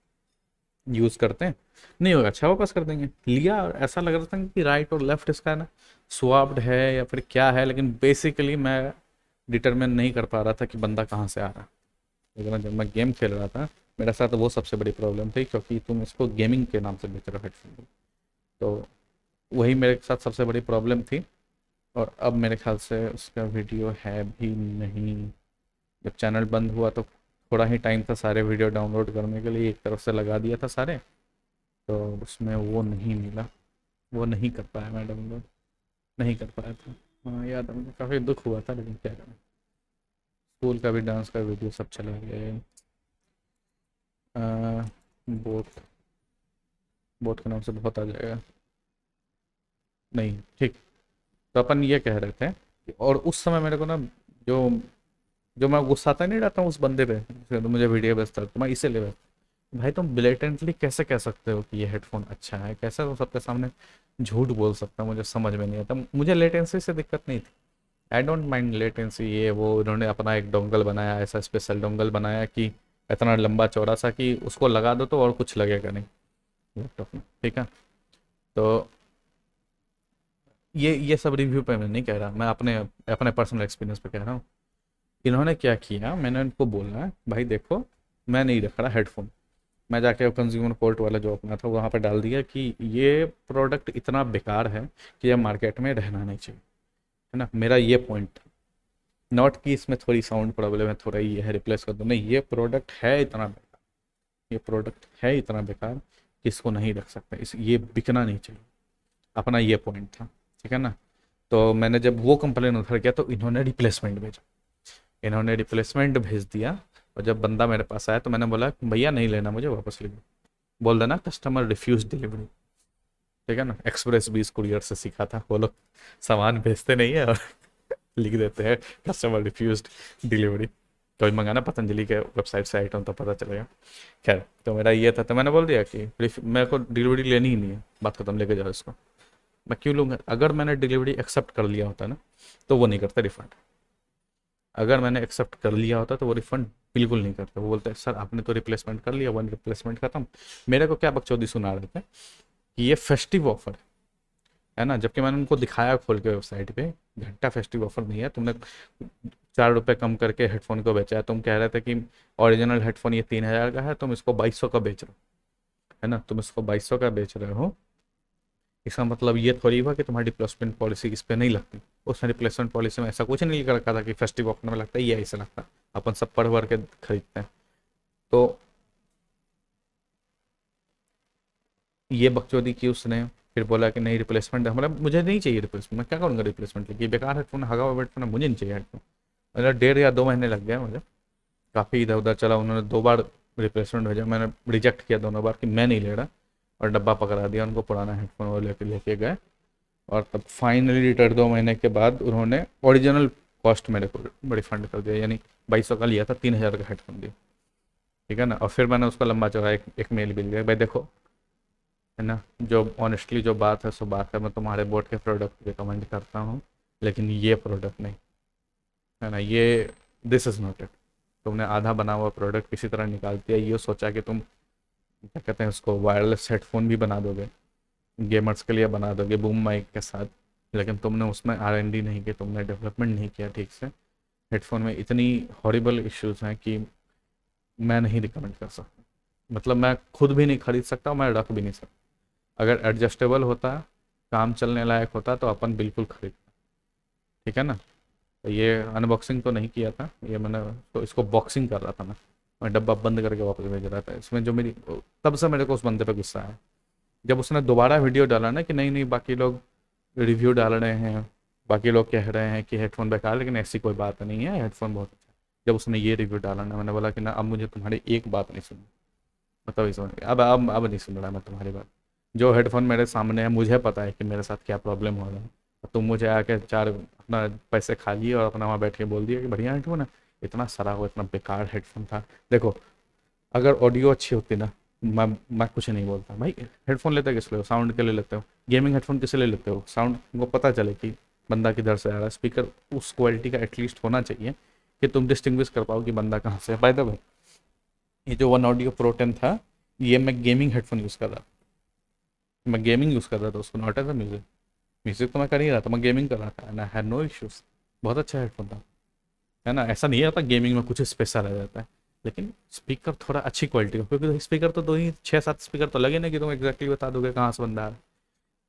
यूज़ करते हैं, नहीं होगा अच्छा वापस कर देंगे। लिया और ऐसा लग रहा था कि राइट और लेफ्ट इसका ना स्वाप्ड है या फिर क्या है, लेकिन बेसिकली मैं डिटरमिन नहीं कर पा रहा था कि बंदा कहाँ से आ रहा है। लेकिन जब मैं गेम खेल रहा था, मेरे साथ वो सबसे बड़ी प्रॉब्लम थी, क्योंकि तुम इसको गेमिंग के नाम से बेच रहे हो हेडफोन, तो वही मेरे साथ सबसे बड़ी प्रॉब्लम थी। और अब मेरे ख्याल से उसका वीडियो है भी नहीं। जब चैनल बंद हुआ तो थोड़ा ही टाइम था सारे वीडियो डाउनलोड करने के लिए, एक तरफ से लगा दिया था सारे, तो उसमें वो नहीं मिला, वो नहीं कर पाया मैं डाउनलोड, नहीं कर पाया था। हाँ याद है मुझे, काफ़ी दुख हुआ था, लेकिन क्या करें, स्कूल का भी डांस का वीडियो सब चला गया। बोट, बोट के नाम से बहुत आ जाएगा, नहीं ठीक। तो अपन ये कह रहे थे और उस समय मेरे को ना, जो जो मैं गुस्साता नहीं रहता हूँ उस बंदे पे, तो मुझे वीडियो भेजता है, तो मैं इसे ले भेजता। भाई तुम ब्लेटेंटली कैसे कह सकते हो कि ये हेडफोन अच्छा है, कैसे तुम सबके सामने झूठ बोल सकता हूँ, मुझे समझ में नहीं आता। मुझे लेटेंसी से दिक्कत नहीं थी, आई डोंट माइंड लेटेंसी, ये वो उन्होंने अपना एक डोंगल बनाया, ऐसा स्पेशल डोंगल बनाया कि इतना लंबा चौड़ा सा कि उसको लगा दो तो और कुछ लगेगा नहीं लैपटॉप में, ठीक है। तो ये सब रिव्यू पे मैं नहीं कह रहा, मैं अपने अपने पर्सनल एक्सपीरियंस पे कह रहा हूँ। इन्होंने क्या किया, मैंने इनको बोला भाई देखो, मैं नहीं रख रहा हेडफोन। मैं जाके कंज्यूमर कोर्ट वाला जो अपना था वहाँ पे डाल दिया कि ये प्रोडक्ट इतना बेकार है कि ये मार्केट में रहना नहीं चाहिए, है ना। मेरा ये पॉइंट था, नॉट कि इसमें थोड़ी साउंड प्रॉब्लम है, थोड़ा ये है रिप्लेस कर दो, नहीं, ये प्रोडक्ट है इतना बेकार, ये प्रोडक्ट है इतना बेकार कि इसको नहीं रख सकते, इस ये बिकना नहीं चाहिए, अपना ये पॉइंट था, ठीक है ना। तो मैंने जब वो कंप्लेन उधर किया तो इन्होंने रिप्लेसमेंट भेजा, इन्होंने रिप्लेसमेंट भेज दिया। और जब बंदा मेरे पास आया तो मैंने बोला भैया नहीं लेना, मुझे वापस ले लो। बोल देना कस्टमर रिफ्यूज डिलीवरी, ठीक है ना। एक्सप्रेस 20 कुरियर से सीखा था, वो लोग सामान भेजते नहीं है और लिख देते हैं कस्टमर रिफ्यूज डिलीवरी। कभी मंगाना पतंजलि के वेबसाइट से आइटम तो पता चलेगा। खैर तो मेरा ये था, तो मैंने बोल दिया कि मेरे को डिलीवरी लेनी ही नहीं है, बात खत्म, लेके जाओ इसको। मैं क्यों लूँगा, अगर मैंने डिलीवरी एक्सेप्ट कर लिया होता ना तो वो नहीं करते रिफंड। अगर मैंने एक्सेप्ट कर लिया होता तो वो रिफंड बिल्कुल नहीं करते। वो बोलते हैं सर आपने तो रिप्लेसमेंट कर लिया, वन रिप्लेसमेंट खत्म। मेरे को क्या बकचोदी सुना रहे थे कि ये फेस्टिव ऑफर है ना, जबकि मैंने उनको दिखाया खोल के वेबसाइट पे, घंटा फेस्टिव ऑफर नहीं है, तुमने 4 रुपये कम करके हेडफोन को बेचा है। तुम कह रहे थे कि ओरिजिनल हेडफोन ये 3,000 का है, तुम इसको 2200 का बेच रहे हो, है ना, तुम इसको 2200 का बेच रहे हो। इसका मतलब ये थोड़ी हुआ कि तुम्हारी रिप्लेसमेंट पॉलिसी इस पर नहीं लगती। उसने रिप्लेसमेंट पॉलिसी में ऐसा कुछ नहीं लिख रखा था कि फेस्टिव ऑफर में लगता है, ये ऐसा लगता है, अपन सब पढ़ भर के खरीदते हैं। तो ये बकचोदी की उसने, फिर बोला कि नहीं रिप्लेसमेंट, मतलब मुझे नहीं चाहिए रिप्लेसमेंट, मैं क्या करूँगा रिप्लेसमेंट लेके, बेकार हेडफोन, हगा हुआ हेडफोन है, मुझे नहीं चाहिए हेडफोन। मतलब 1.5 या 2 महीने लग गए मुझे, काफ़ी इधर उधर चला, उन्होंने 2 बार रिप्लेसमेंट भेजा, मैंने रिजेक्ट किया दोनों बार कि मैं नहीं ले रहा, और डब्बा पकड़ा दिया उनको, पुराना हेडफोन वो लेके लेके गए। और तब फाइनली रिटर्न 2 महीने के बाद उन्होंने ओरिजिनल कॉस्ट मेरे को रिफंड कर दिया, यानी 2200 का लिया था, 3,000 का हेडफोन दिया। ठीक है ना। और फिर मैंने उसको लंबा चौड़ा एक मेल भी दिया, भाई देखो, है ना, जो ऑनेस्टली जो बात है सो बात है, मैं तुम्हारे बोर्ड के प्रोडक्ट रिकमेंड करता हूँ, लेकिन ये प्रोडक्ट नहीं, है ना, ये दिस इज़ नॉट इट। तुमने आधा बना हुआ प्रोडक्ट किसी तरह निकाल दिया, ये सोचा कि तुम क्या कहते हैं उसको, वायरलेस हेडफोन भी बना दोगे, गेमर्स के लिए बना दोगे बूम माइक के साथ, लेकिन तुमने उसमें R&D नहीं की, तुमने डेवलपमेंट नहीं किया ठीक से। हेडफोन में इतनी हॉरिबल इश्यूज हैं कि मैं नहीं रिकमेंड कर सकता, मतलब मैं खुद भी नहीं खरीद सकता, मैं रख भी नहीं सकता। अगर एडजस्टेबल होता, काम चलने लायक होता तो अपन बिल्कुल खरीद, ठीक है ना। तो ये अनबॉक्सिंग तो नहीं किया था, ये मैंने तो इसको बॉक्सिंग कर रहा था मैं डब्बा बंद करके वापस भेज रहा था। इसमें जो मेरी, तब से मेरे को उस बंदे पे गुस्सा है, जब उसने दोबारा वीडियो डाला ना कि नहीं नहीं बाकी लोग रिव्यू डाल रहे हैं, बाकी लोग कह रहे हैं कि हेडफोन बेकार, लेकिन ऐसी कोई बात नहीं है, हेडफोन बहुत अच्छा है। जब उसने ये रिव्यू डाला ना, मैंने बोला कि ना अब मुझे तुम्हारी एक बात नहीं सुननी, बताओ इस अब नहीं सुन रहा मैं तुम्हारी बात। जो हेडफोन मेरे सामने है, मुझे पता है कि मेरे साथ क्या प्रॉब्लम हो रहा है, तुम मुझे आके चार अपना पैसे खा लिए और अपना वहाँ बैठ के बोल दिया कि बढ़िया हेडफोन है। इतना सड़ा हुआ इतना बेकार हेडफोन था। देखो, अगर ऑडियो अच्छी होती ना, मैं कुछ नहीं बोलता भाई। हेडफोन लेते किस लिए हो? साउंड के लिए लेते हो। गेमिंग हेडफोन किस लिए लेते हो? साउंड को पता चले कि बंदा किधर से आ रहा है, स्पीकर उस क्वालिटी का एटलीस्ट होना चाहिए कि तुम डिस्टिंग्विश कर पाओ कि बंदा कहाँ से है। बाय द वे, ये जो वन ऑडियो प्रो 10 था, ये मैं गेमिंग हेडफोन यूज़ कर रहा था, मैं गेमिंग यूज़ कर रहा था उसको, not as a music. Music तो मैं कर ही रहा था, मैं गेमिंग कर रहा था and I had no issues. बहुत अच्छा हेडफोन था, है ना। ऐसा नहीं होता गेमिंग में कुछ स्पेशल रह जाता है, लेकिन स्पीकर थोड़ा अच्छी क्वालिटी का, क्योंकि स्पीकर तो दो ही 6-7 स्पीकर तो लगे ना कि तुम एग्जैक्टली बता दोगे कहाँ से बंदा आ रहा है।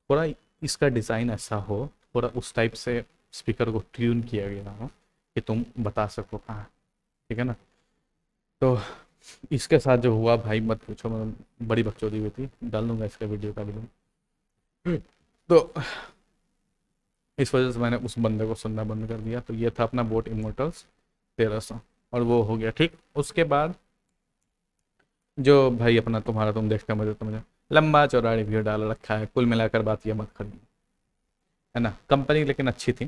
थोड़ा इसका डिज़ाइन ऐसा हो, थोड़ा उस टाइप से स्पीकर को ट्यून किया गया हो कि तुम बता सको कहाँ, ठीक है ना। तो इसके साथ जो हुआ भाई मत पूछो, मैं बड़ी बकचोदी हुई थी, डाल दूंगा इसका वीडियो का भी link। तो इस वजह से मैंने उस बंदे को सुनना बंद कर दिया। तो ये था अपना बोट इमोटल्स 1300, और वो हो गया ठीक। उसके बाद जो भाई अपना तुम्हारा तुम देखते मुझे, तो मुझे लंबा चौड़ा रिव्यू डाल रखा है, कुल मिलाकर बात ये मत खरीदो, है ना। कंपनी लेकिन अच्छी थी।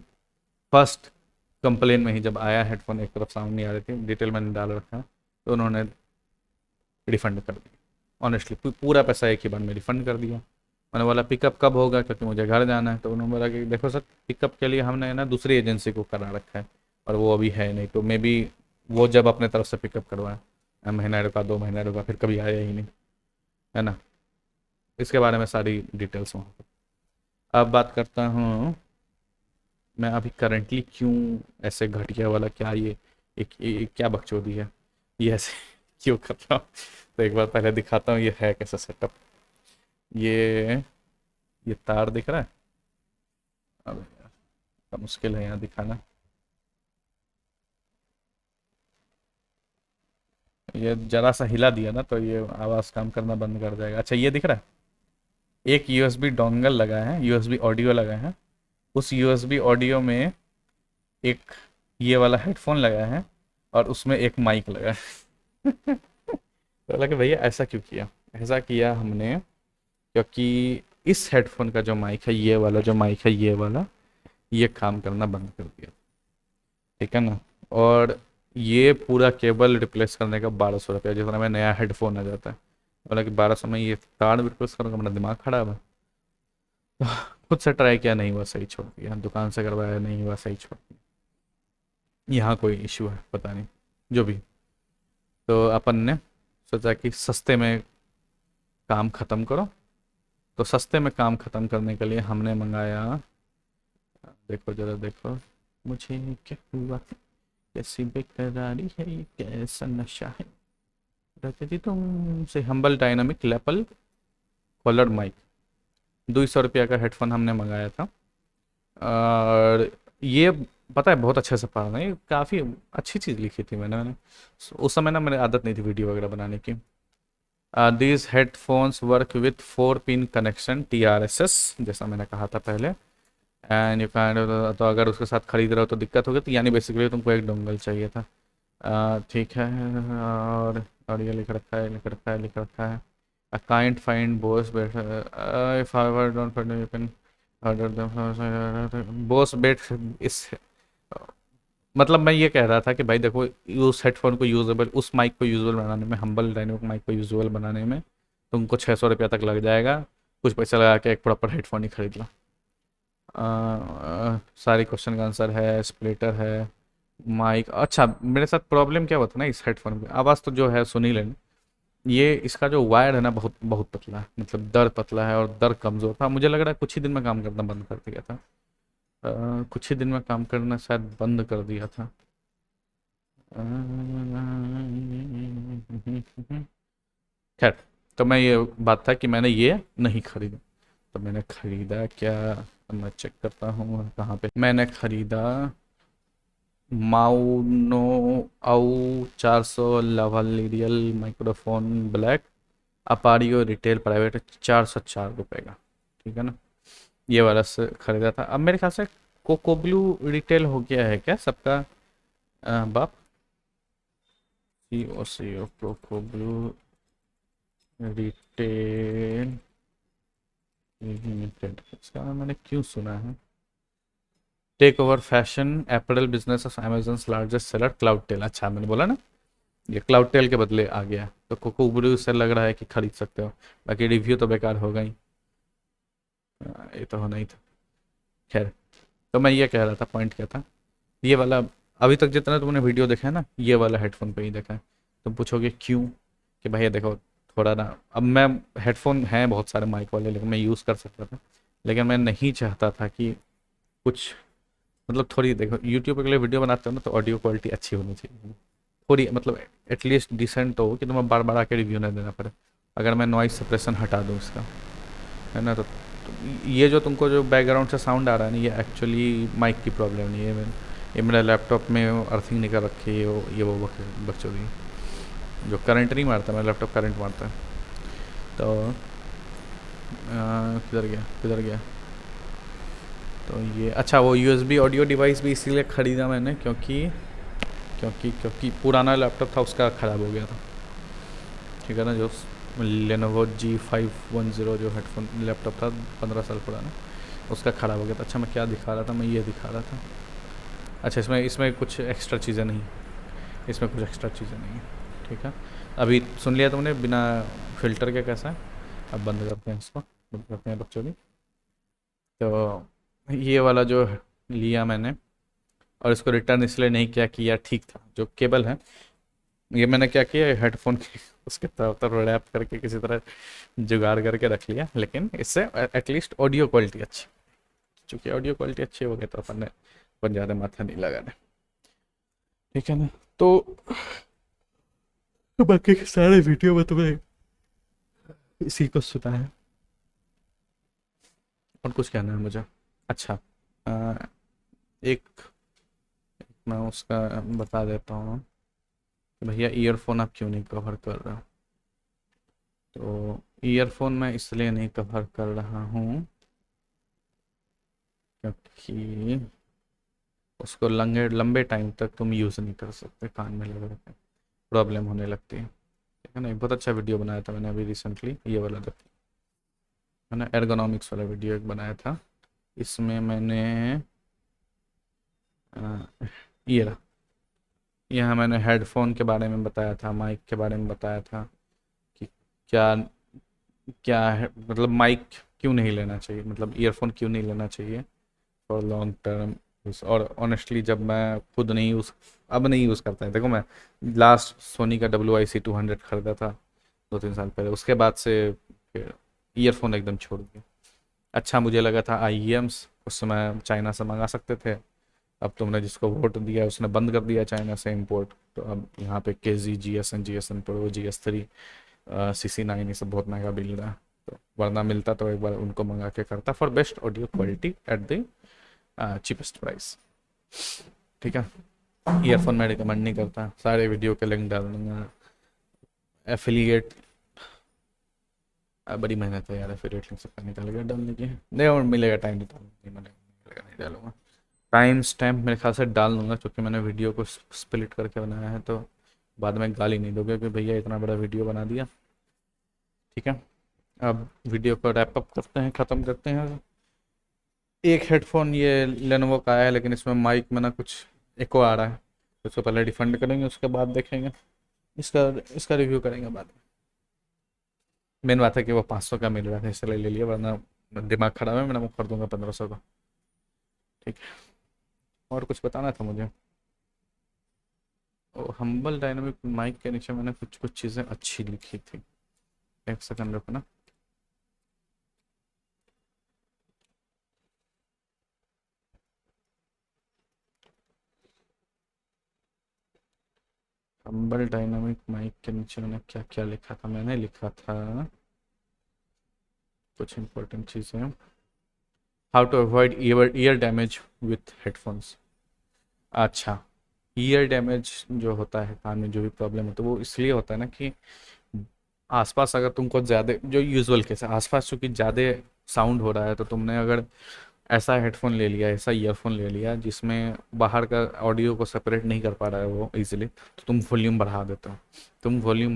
फर्स्ट कंप्लेन में ही जब आया हेडफोन, एक तरफ साउंड नहीं आ रही थी, डिटेल मैंने डाल रखा है, तो उन्होंने रिफंड कर दिया। ऑनेस्टली पूरा पैसा एक ही बार में रिफंड कर दिया। मैंने बोला पिकअप कब होगा, क्योंकि मुझे घर जाना है। तो उन्होंने बोला कि देखो सर, पिकअप के लिए हमने ना दूसरी एजेंसी को करा रखा है, और वो अभी है नहीं, तो मे बी वो जब अपने तरफ से पिकअप करवाए, महीना रुका 2 महीना रुका, फिर कभी आया ही नहीं, है ना। इसके बारे में सारी डिटेल्स वहाँ पर। अब बात करता हूँ मैं अभी करंटली क्यों ऐसे घटिया वाला, क्या ये एक क्या बकचोदी है, ये ऐसे क्यों कर रहा हूँ। तो एक बार पहले दिखाता हूँ ये है कैसा सेटअप। ये ये तार दिख रहा है, अब यार बड़ा मुश्किल है यहाँ दिखाना। ये जरा सा हिला दिया ना तो ये आवाज़ काम करना बंद कर जाएगा। अच्छा ये दिख रहा है, एक यूएसबी डोंगल लगा है, यूएसबी ऑडियो लगा है, उस यूएसबी ऑडियो में एक ये वाला हेडफोन लगा है, और उसमें एक माइक लगा है। तो लगा भैया ऐसा क्यों किया। ऐसा किया हमने क्योंकि इस हेडफोन का जो माइक है, ये वाला जो माइक है, ये वाला, ये काम करना बंद कर दिया, ठीक है ना। और ये पूरा केबल रिप्लेस करने का 1200 रुपया, जितना में नया हेडफोन आ जाता है। बोला कि 1200 में ये तार रिप्लेस करूँगा, मेरा दिमाग खराब है। तो खुद से ट्राई किया, नहीं हुआ, सही छोड़ दिया। दुकान से करवाया, नहीं हुआ, सही छोड़ दिया। यहाँ कोई इशू है पता नहीं, जो भी। तो अपन ने सोचा कि सस्ते में काम ख़त्म करो। तो सस्ते में काम ख़त्म करने के लिए हमने मंगाया, देखो ज़रा देखो, मुझे क्या हुआ, कैसी बेकरारी है ये, कैसा नशा है, रहती थी तुमसे। Humble dynamic lapel collar mic, 200 रुपया का हेडफोन हमने मंगाया था। और ये पता है बहुत अच्छे से पढ़ रहे हैं, काफ़ी अच्छी चीज़ लिखी थी मैंने उस समय ना, मेरी आदत नहीं थी वीडियो वगैरह बनाने की। These headphones work with 4 pin connection TRSS, जैसा मैंने कहा था पहले। एंड यू कैन, तो अगर उसके साथ खरीद रहे हो तो दिक्कत होगी, तो यानी बेसिकली तुमको एक डोंगल चाहिए था। ठीक है। और ये लिख रखा है, लिख रखा है, लिख रखा है। I can't find Bose bed. If I don't find it, you can order them. Bose bed इस, मतलब मैं ये कह रहा था कि भाई देखो, उस हेडफोन को यूजेबल, उस माइक को यूजेबल बनाने में, हम्बल डायनेमिक माइक को यूजेबल बनाने में तुमको 600 रुपया तक लग जाएगा। कुछ पैसा लगा के एक प्रॉपर हेडफोन ही खरीद लो। सारे क्वेश्चन का आंसर है, स्प्लिटर है, माइक। अच्छा, मेरे साथ प्रॉब्लम क्या हुआ था ना इस हेडफोन में, आवाज़ तो जो है सुन ही लेना, ये इसका जो वायर है ना बहुत बहुत पतला है, मतलब दर पतला है और दर कमज़ोर था। मुझे लग रहा है कुछ ही दिन में काम करना बंद कर दिया था। कुछ ही दिन में काम करना शायद बंद कर दिया था। खैर, तो मैं ये बात था कि मैंने ये नहीं खरीदा। तो मैंने खरीदा क्या, अब मैं चेक करता हूँ कहाँ पे मैंने खरीदा। माउनो आउ 400 लवालिरियल माइक्रोफोन ब्लैक, अपारियो रिटेल प्राइवेट, 404 रुपये का। ठीक है ना, ये वाला से खरीदा था। अब मेरे ख्याल से कोको ब्लू रिटेल हो गया है क्या सबका, बाप। C O Cocoblu retail limited, इसका नाम मैंने क्यों सुना है। Take over fashion apparel business of Amazon largest seller Cloudtail. अच्छा, मैंने बोला ना, ये क्लाउड टेल के बदले आ गया, तो कोको ब्लू से लग रहा है कि खरीद सकते हो। बाकी रिव्यू तो बेकार होगा ही, ये तो होना ही था। खैर, तो मैं ये कह रहा था, पॉइंट क्या था, ये वाला, अभी तक जितना तुमने वीडियो देखा है ना, ये वाला हेडफोन पे ही देखा है। तुम पूछोगे क्यों, कि भैया देखो, थोड़ा ना, अब मैं, हेडफोन हैं बहुत सारे माइक वाले, लेकिन मैं यूज़ कर सकता था, लेकिन मैं नहीं चाहता था कि कुछ, मतलब थोड़ी देखो, यूट्यूब के लिए वीडियो बनाते हो ना, तो ऑडियो क्वालिटी अच्छी होनी चाहिए थोड़ी, मतलब एटलीस्ट डिसेंट हो, कि तुम्हें बार बार आके रिव्यू ना देना पड़े। अगर मैं नॉइस सप्रेशन हटा दूँ इसका, है ना, तो ये जो तुमको जो बैकग्राउंड से साउंड आ रहा है ना, ये एक्चुअली माइक की प्रॉब्लम नहीं है। ये मेरे लैपटॉप में अर्थिंग नहीं कर रखी है, ये वो बकचोदी जो करंट नहीं मारता, मेरा लैपटॉप करंट मारता है। तो किधर गया, किधर गया, तो ये, अच्छा, वो USB ऑडियो डिवाइस भी इसीलिए ख़रीदा मैंने, क्योंकि क्योंकि क्योंकि पुराना लैपटॉप था उसका ख़राब हो गया था। ठीक है ना, जो लेनोवो G510 जो हेडफोन लैपटॉप था 15 साल पुराना, उसका ख़राब हो गया था। अच्छा, मैं क्या दिखा रहा था, मैं ये दिखा रहा था। अच्छा, इसमें इसमें कुछ एक्स्ट्रा चीज़ें नहीं, इसमें कुछ एक्स्ट्रा चीज़ें नहीं है। ठीक है, अभी सुन लिया तुमने बिना फ़िल्टर के कैसा है। अब बंद करते हैं इसको, बंद करते हैं बच्चों की। तो ये वाला जो लिया मैंने, और इसको रिटर्न इसलिए नहीं किया कि यार ठीक था, जो केबल है, ये मैंने क्या किया, हेडफोन के उसके तरफ तरफ रैप करके किसी तरह जुगाड़ करके रख लिया, लेकिन इससे एटलीस्ट ऑडियो क्वालिटी अच्छी, चूँकि ऑडियो क्वालिटी अच्छी हो गई तो अपन ज़्यादा माथा नहीं लगाना। ठीक है ना, तो बाकी के सारे वीडियो में तुम्हें इसी को सुना है। और कुछ कहना है मुझे। अच्छा, एक मैं उसका बता देता हूँ कि भैया ईयरफोन आप क्यों नहीं कवर कर रहे हो। तो ईयरफोन मैं इसलिए नहीं कवर कर रहा हूँ क्योंकि उसको लंबे लंबे टाइम तक तुम यूज़ नहीं कर सकते, कान में लगे रहते हैं, प्रॉब्लम होने लगती है। ठीक है ना, एक बहुत अच्छा वीडियो बनाया था मैंने अभी रिसेंटली, ये वाला देखिए, है ना, एर्गोनॉमिक्स वाला वीडियो एक बनाया था। इसमें मैंने ये रहा, यहाँ मैंने हेडफोन के बारे में बताया था, माइक के बारे में बताया था कि क्या क्या है, मतलब माइक क्यों नहीं लेना चाहिए, मतलब ईयरफोन क्यों नहीं लेना चाहिए फॉर लॉन्ग टर्म। और ऑनेस्टली जब मैं खुद नहीं यूज़, अब नहीं यूज़ करता है, देखो मैं लास्ट सोनी का WIC200 खरीदा था 2-3 साल पहले, उसके बाद से फिर ईयरफोन एकदम छोड़ दिया। अच्छा, मुझे लगा था IEMs उस समय चाइना से मंगा सकते थे, अब तुमने जिसको वोट दिया उसने बंद कर दिया चाइना से इंपोर्ट, तो अब यहाँ पे के G G S N pro GS3 CC9 ये सब बहुत महंगा मिल रहा है। तो वरना मिलता तो एक बार उनको मंगा के करता for best audio quality at the cheapest price. ठीक है। ईयरफोन मैं रिकमेंड नहीं करता, सारे वीडियो के लिंक डाल दूंगा। एफिलिएट बड़ी मेहनत है यार, एफिलिएट लिंक सबका निकालेगा डालने की, नहीं और मिलेगा टाइम नहीं, मिलेगा नहीं डालूंगा। टाइम स्टैम्प मेरे ख्याल से डाल दूंगा, क्योंकि मैंने वीडियो को स्प्लिट करके बनाया है, तो बाद में गाली नहीं दोगे कि भैया इतना बड़ा वीडियो बना दिया। ठीक है, अब वीडियो को रैप अप करते हैं, ख़त्म करते हैं। एक हेडफोन ये लेनोवो का आया है, लेकिन इसमें माइक में ना कुछ एको आ रहा है, तो उसको पहले रिफंड करेंगे, उसके बाद देखेंगे, इसका इसका रिव्यू करेंगे बाद में। मेन बात है कि वो 500 का मिल रहा था इसलिए ले लिया, वरना दिमाग खराब है मेरा, मैं कर दूंगा 1500 का। ठीक है, और कुछ बताना था मुझे। ओ, हम्बल डायनामिक माइक के नीचे मैंने कुछ कुछ चीज़ें अच्छी लिखी थी, एक सेकंड रुको ना। हम्बल डायनामिक माइक के नीचे मैंने क्या क्या लिखा था, मैंने लिखा था कुछ इंपॉर्टेंट चीज़ें। How to avoid ear damage with headphones. अच्छा, ईयर डैमेज जो होता है, कान में जो भी प्रॉब्लम होता है, वो इसलिए होता है ना कि आसपास अगर तुमको ज़्यादा, जो यूजुअल केस है, आसपास चूंकि ज़्यादा साउंड हो रहा है, तो तुमने अगर ऐसा हेडफोन ले लिया, ऐसा ईयरफोन ले लिया जिसमें बाहर का ऑडियो को सेपरेट नहीं कर पा रहा है वो इजीली, तो तुम वॉल्यूम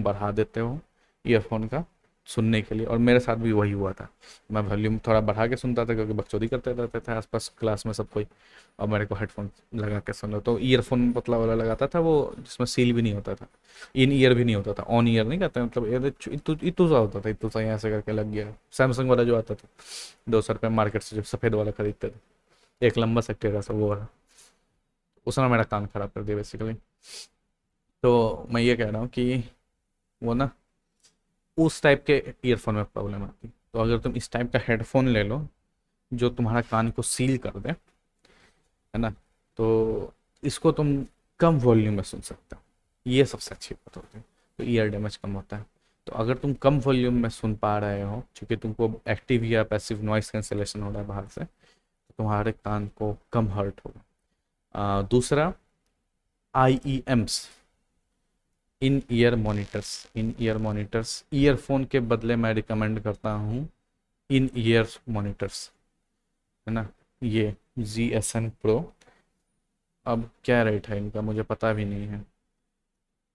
बढ़ा देते हो, ईयरफोन का सुनने के लिए। और मेरे साथ भी वही हुआ था, मैं वॉल्यूम थोड़ा बढ़ा के सुनता था, क्योंकि बकचोदी करते रहते थे आसपास क्लास में सब कोई, और मेरे को हेडफोन लगा के सुन लो, तो ईयरफोन पतला वाला लगाता था वो, जिसमें सील भी नहीं होता था, इन ईयर भी नहीं होता था, ऑन ईयर नहीं कहते, मतलब इतू इतू सा होता था, इतू सा यहाँ से करके लग गया, सैमसंग वाला जो आता था 200 रुपये मार्केट से, जो सफ़ेद वाला खरीदते थे, एक लंबा सा टेढ़ा सा वो वाला, उसने मेरा कान खराब कर दिया बेसिकली। तो मैं ये कह रहा हूँ कि वो ना उस टाइप के ईयरफोन में प्रॉब्लम आती, तो अगर तुम इस टाइप का हेडफोन ले लो जो तुम्हारा कान को सील कर दे, है ना, तो इसको तुम कम वॉल्यूम में सुन सकते हो, ये सबसे अच्छी बात होती है, तो ईयर डैमेज कम होता है। तो अगर तुम कम वॉल्यूम में सुन पा रहे हो, क्योंकि तुमको एक्टिव या पैसिव नॉइस कैंसिलेशन हो रहा है बाहर से, तो तुम्हारे कान को कम हर्ट होगा। दूसरा, IEMs, इन ईयर मॉनिटर्स, ईयरफोन के बदले मैं रिकमेंड करता हूँ इन ईयर मॉनिटर्स, है ना, ये GSN Pro। अब क्या रेट है इनका मुझे पता भी नहीं है,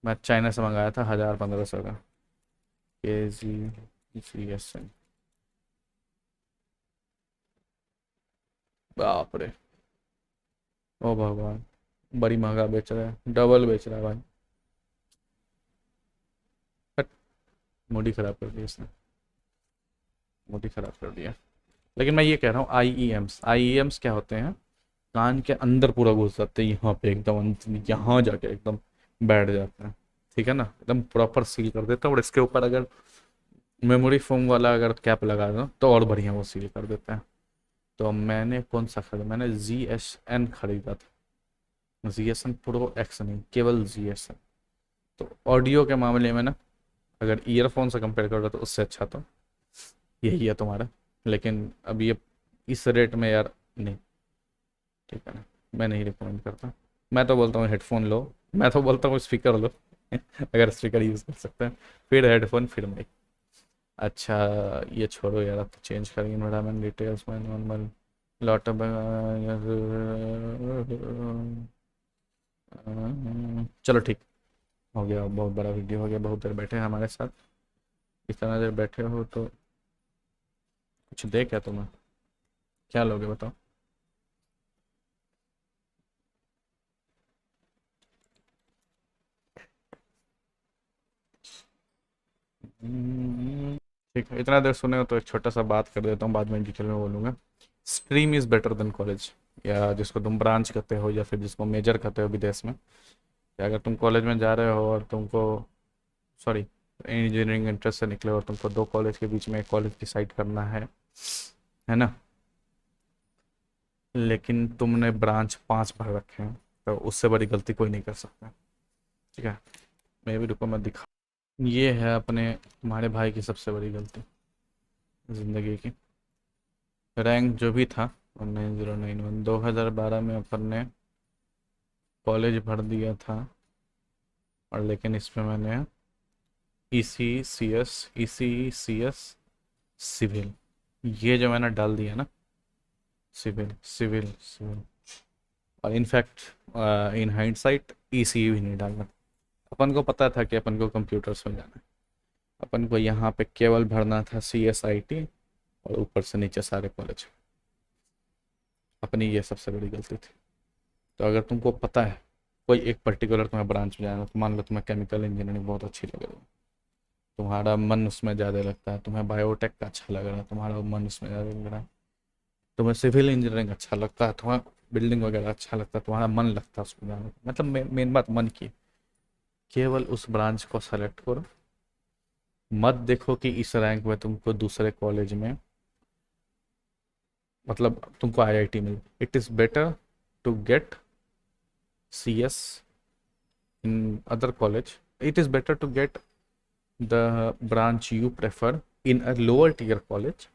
मैं चाइना से मंगाया था 1000-1500 का, GSN, बाप रे, ओ भगवान, बड़ी महंगा बेच रहा है, डबल बेच रहा है भाई, हट, मूड ही खराब कर दिया इसने, मूड ही खराब कर दिया। लेकिन मैं ये कह रहा हूँ, आई ई एम्स क्या होते हैं, कान के अंदर पूरा घुस जाते हैं, यहाँ पे एकदम यहाँ जाके एकदम बैठ जाते हैं, ठीक है ना, एकदम प्रॉपर सील कर देता है, और इसके ऊपर अगर मेमोरी फोम वाला अगर कैप लगा दो तो और बढ़िया वो सील कर देता है। तो मैंने कौन सा खरीदा, मैंने GSN खरीदा था, GSN Pro X नहीं, केवल GSN। तो ऑडियो के मामले में ना, अगर ईयरफोन से कंपेयर करो तो उससे अच्छा तो यही है तुम्हारा, लेकिन अब ये इस रेट में यार नहीं, ठीक है ना, मैं नहीं रिकमेंड करता। मैं तो बोलता हूँ हेडफोन लो, मैं तो बोलता हूँ स्पीकर लो अगर स्पीकर यूज़ कर सकते हैं, फिर हेडफोन, फिर माइक। अच्छा, ये छोड़ो यार, अब तो चेंज करेंगे एनवायरनमेंट डिटेल्स में, नॉर्मल लॉट ऑफ, चलो ठीक, हो गया, बहुत बड़ा वीडियो हो गया, बहुत देर बैठे हैं हमारे साथ, इतना देर बैठे हो तो कुछ दे क्या तुम्हें, क्या लोगे बताओ। ठीक है, इतना देर सुने हो तो एक छोटा सा बात कर देता हूँ, बाद में डिटेल में बोलूँगा। Stream is better than college, या जिसको तुम ब्रांच कहते हो, या फिर जिसको मेजर कहते हो विदेश में, कि अगर तुम कॉलेज में जा रहे हो और तुमको, सॉरी, इंजीनियरिंग इंटरेस्ट से निकले और तुमको दो कॉलेज के बीच में एक कॉलेज डिसाइड करना है ना, लेकिन तुमने ब्रांच 5 भर रखे हैं, तो उससे बड़ी गलती कोई नहीं कर सकता। ठीक है, मैं भी रुको, मैं दिखा। ये है अपने तुम्हारे भाई की सबसे बड़ी गलती ज़िंदगी की। रैंक जो भी था 19091, 2012 में अपन ने कॉलेज भर दिया था, और लेकिन इसमें मैंने ई सी सी एस सिविल, ये जो मैंने डाल दिया ना, सिविल सिविल सिविल, और इनफैक्ट इन हाइंडसाइट ई भी नहीं डालना। अपन को पता था कि अपन को कंप्यूटर्स में जाना है, अपन को यहाँ पे केवल भरना था CSIT, और ऊपर से नीचे सारे कॉलेज। अपनी ये सबसे बड़ी गलती थी। तो अगर तुमको पता है कोई एक पर्टिकुलर तुम्हें ब्रांच में जाना है, तो मान लो तुम्हें केमिकल इंजीनियरिंग बहुत अच्छी लग रही है, तुम्हारा मन उसमें ज़्यादा लगता है, तुम्हें बायोटेक का अच्छा लग रहा है, तुम्हारा मन उसमें ज़्यादा लग रहा है, तुम्हें सिविल इंजीनियरिंग अच्छा लगता है, तुम्हें बिल्डिंग वगैरह अच्छा लगता है, तुम्हारा मन लगता है उसमें जाने का, मतलब मेन बात मन की। केवल उस ब्रांच को सेलेक्ट करो, मत देखो कि इस रैंक में तुमको दूसरे कॉलेज में, मतलब तुमको IIT मिल। It is better to get CS in other college. It is better to get the branch you prefer in a lower tier college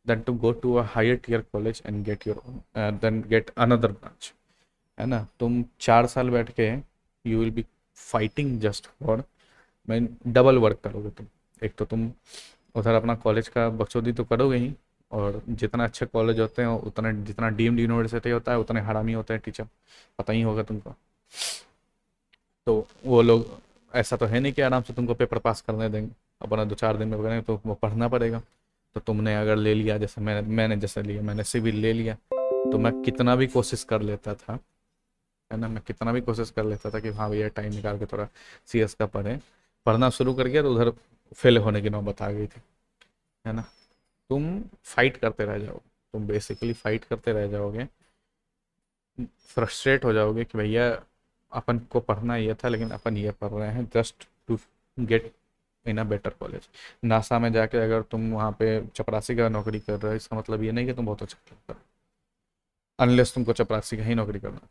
than to go to a higher tier college and get your own, then get another branch। है ना, तुम 4 साल बैठ के you will be fighting just for, मैं double work करोगे तुम। एक तो तुम उधर अपना कॉलेज का बकचोदी तो करोगे ही, और जितना अच्छे कॉलेज होते हैं उतना, जितना डीम्ड यूनिवर्सिटी होता है उतने हरामी होते हैं टीचर, पता ही होगा तुमको। तो वो लोग, ऐसा तो है नहीं कि आराम से तुमको पेपर पास करने देंगे, अपना 2-4 दिन में करेंगे, तो वो पढ़ना पड़ेगा। तो तुमने अगर ले लिया, जैसे मैंने जैसे लिया, मैंने सिविल ले लिया, तो मैं कितना भी कोशिश कर लेता था, है ना, मैं कितना भी कोशिश कर लेता था कि हाँ भैया टाइम निकाल के थोड़ा CS का पढ़ना शुरू कर गया, तो उधर फेल होने की नौबत आ गई थी। है ना, तुम फाइट करते रह जाओगे, तुम बेसिकली फाइट करते रह जाओगे, फ्रस्ट्रेट हो जाओगे कि भैया अपन को पढ़ना ये था, लेकिन अपन ये पढ़ रहे हैं just to get in a better college. NASA में जाके अगर तुम वहाँ पे चपरासी का नौकरी कर रहे हो, इसका मतलब ये नहीं कि तुम बहुत अच्छा कर रहे हो, अनलेस तुमको चपरासी का ही नौकरी करना था।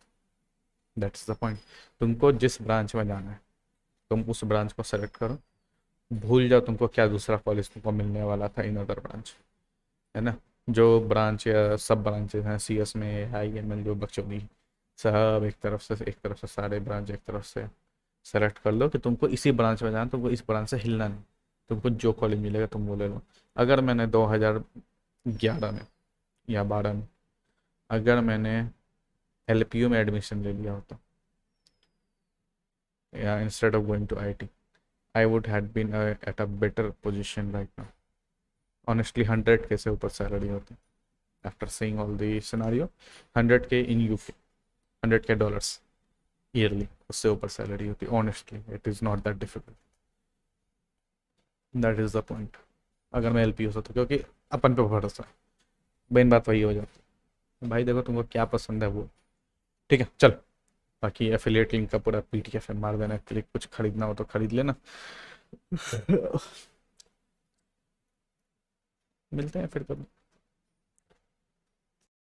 That's the point. तुमको जिस ब्रांच में जाना है, तुम उस ब्रांच को सेलेक्ट करो, भूल जाओ तुमको क्या दूसरा कॉलेज तुमको मिलने वाला था इन अदर ब्रांच। है ना, जो ब्रांच या सब ब्रांचेज हैं CS में, IML जो बकचोदी, सब एक तरफ से सारे ब्रांच एक तरफ से सेलेक्ट कर लो कि तुमको इसी ब्रांच में जाना, तुमको इस ब्रांच से हिलना नहीं, तुमको जो कॉलेज मिलेगा तुम वो ले लो। अगर मैंने 2011 में या 12 में अगर मैंने LPU में एडमिशन ले लिया होता, या instead of going to IT, I would had been at a better position right now. Honestly 100K से ऊपर सैलरी होती, after seeing all the scenario. 100K इन UK, 100K डॉलर्स ईयरली, उससे ऊपर सैलरी होती honestly. It is not that difficult, that is the point. अगर मैं LPU होता, क्योंकि अपन पे भरोसा है, मेन बात वही हो जाती है। भाई देखो तुमको क्या पसंद है वो, ठीक है चल। बाकी एफिलिएट लिंक का पूरा PDF है, मार देना, क्लिक, कुछ खरीदना हो तो खरीद लेना। मिलते हैं फिर कभी।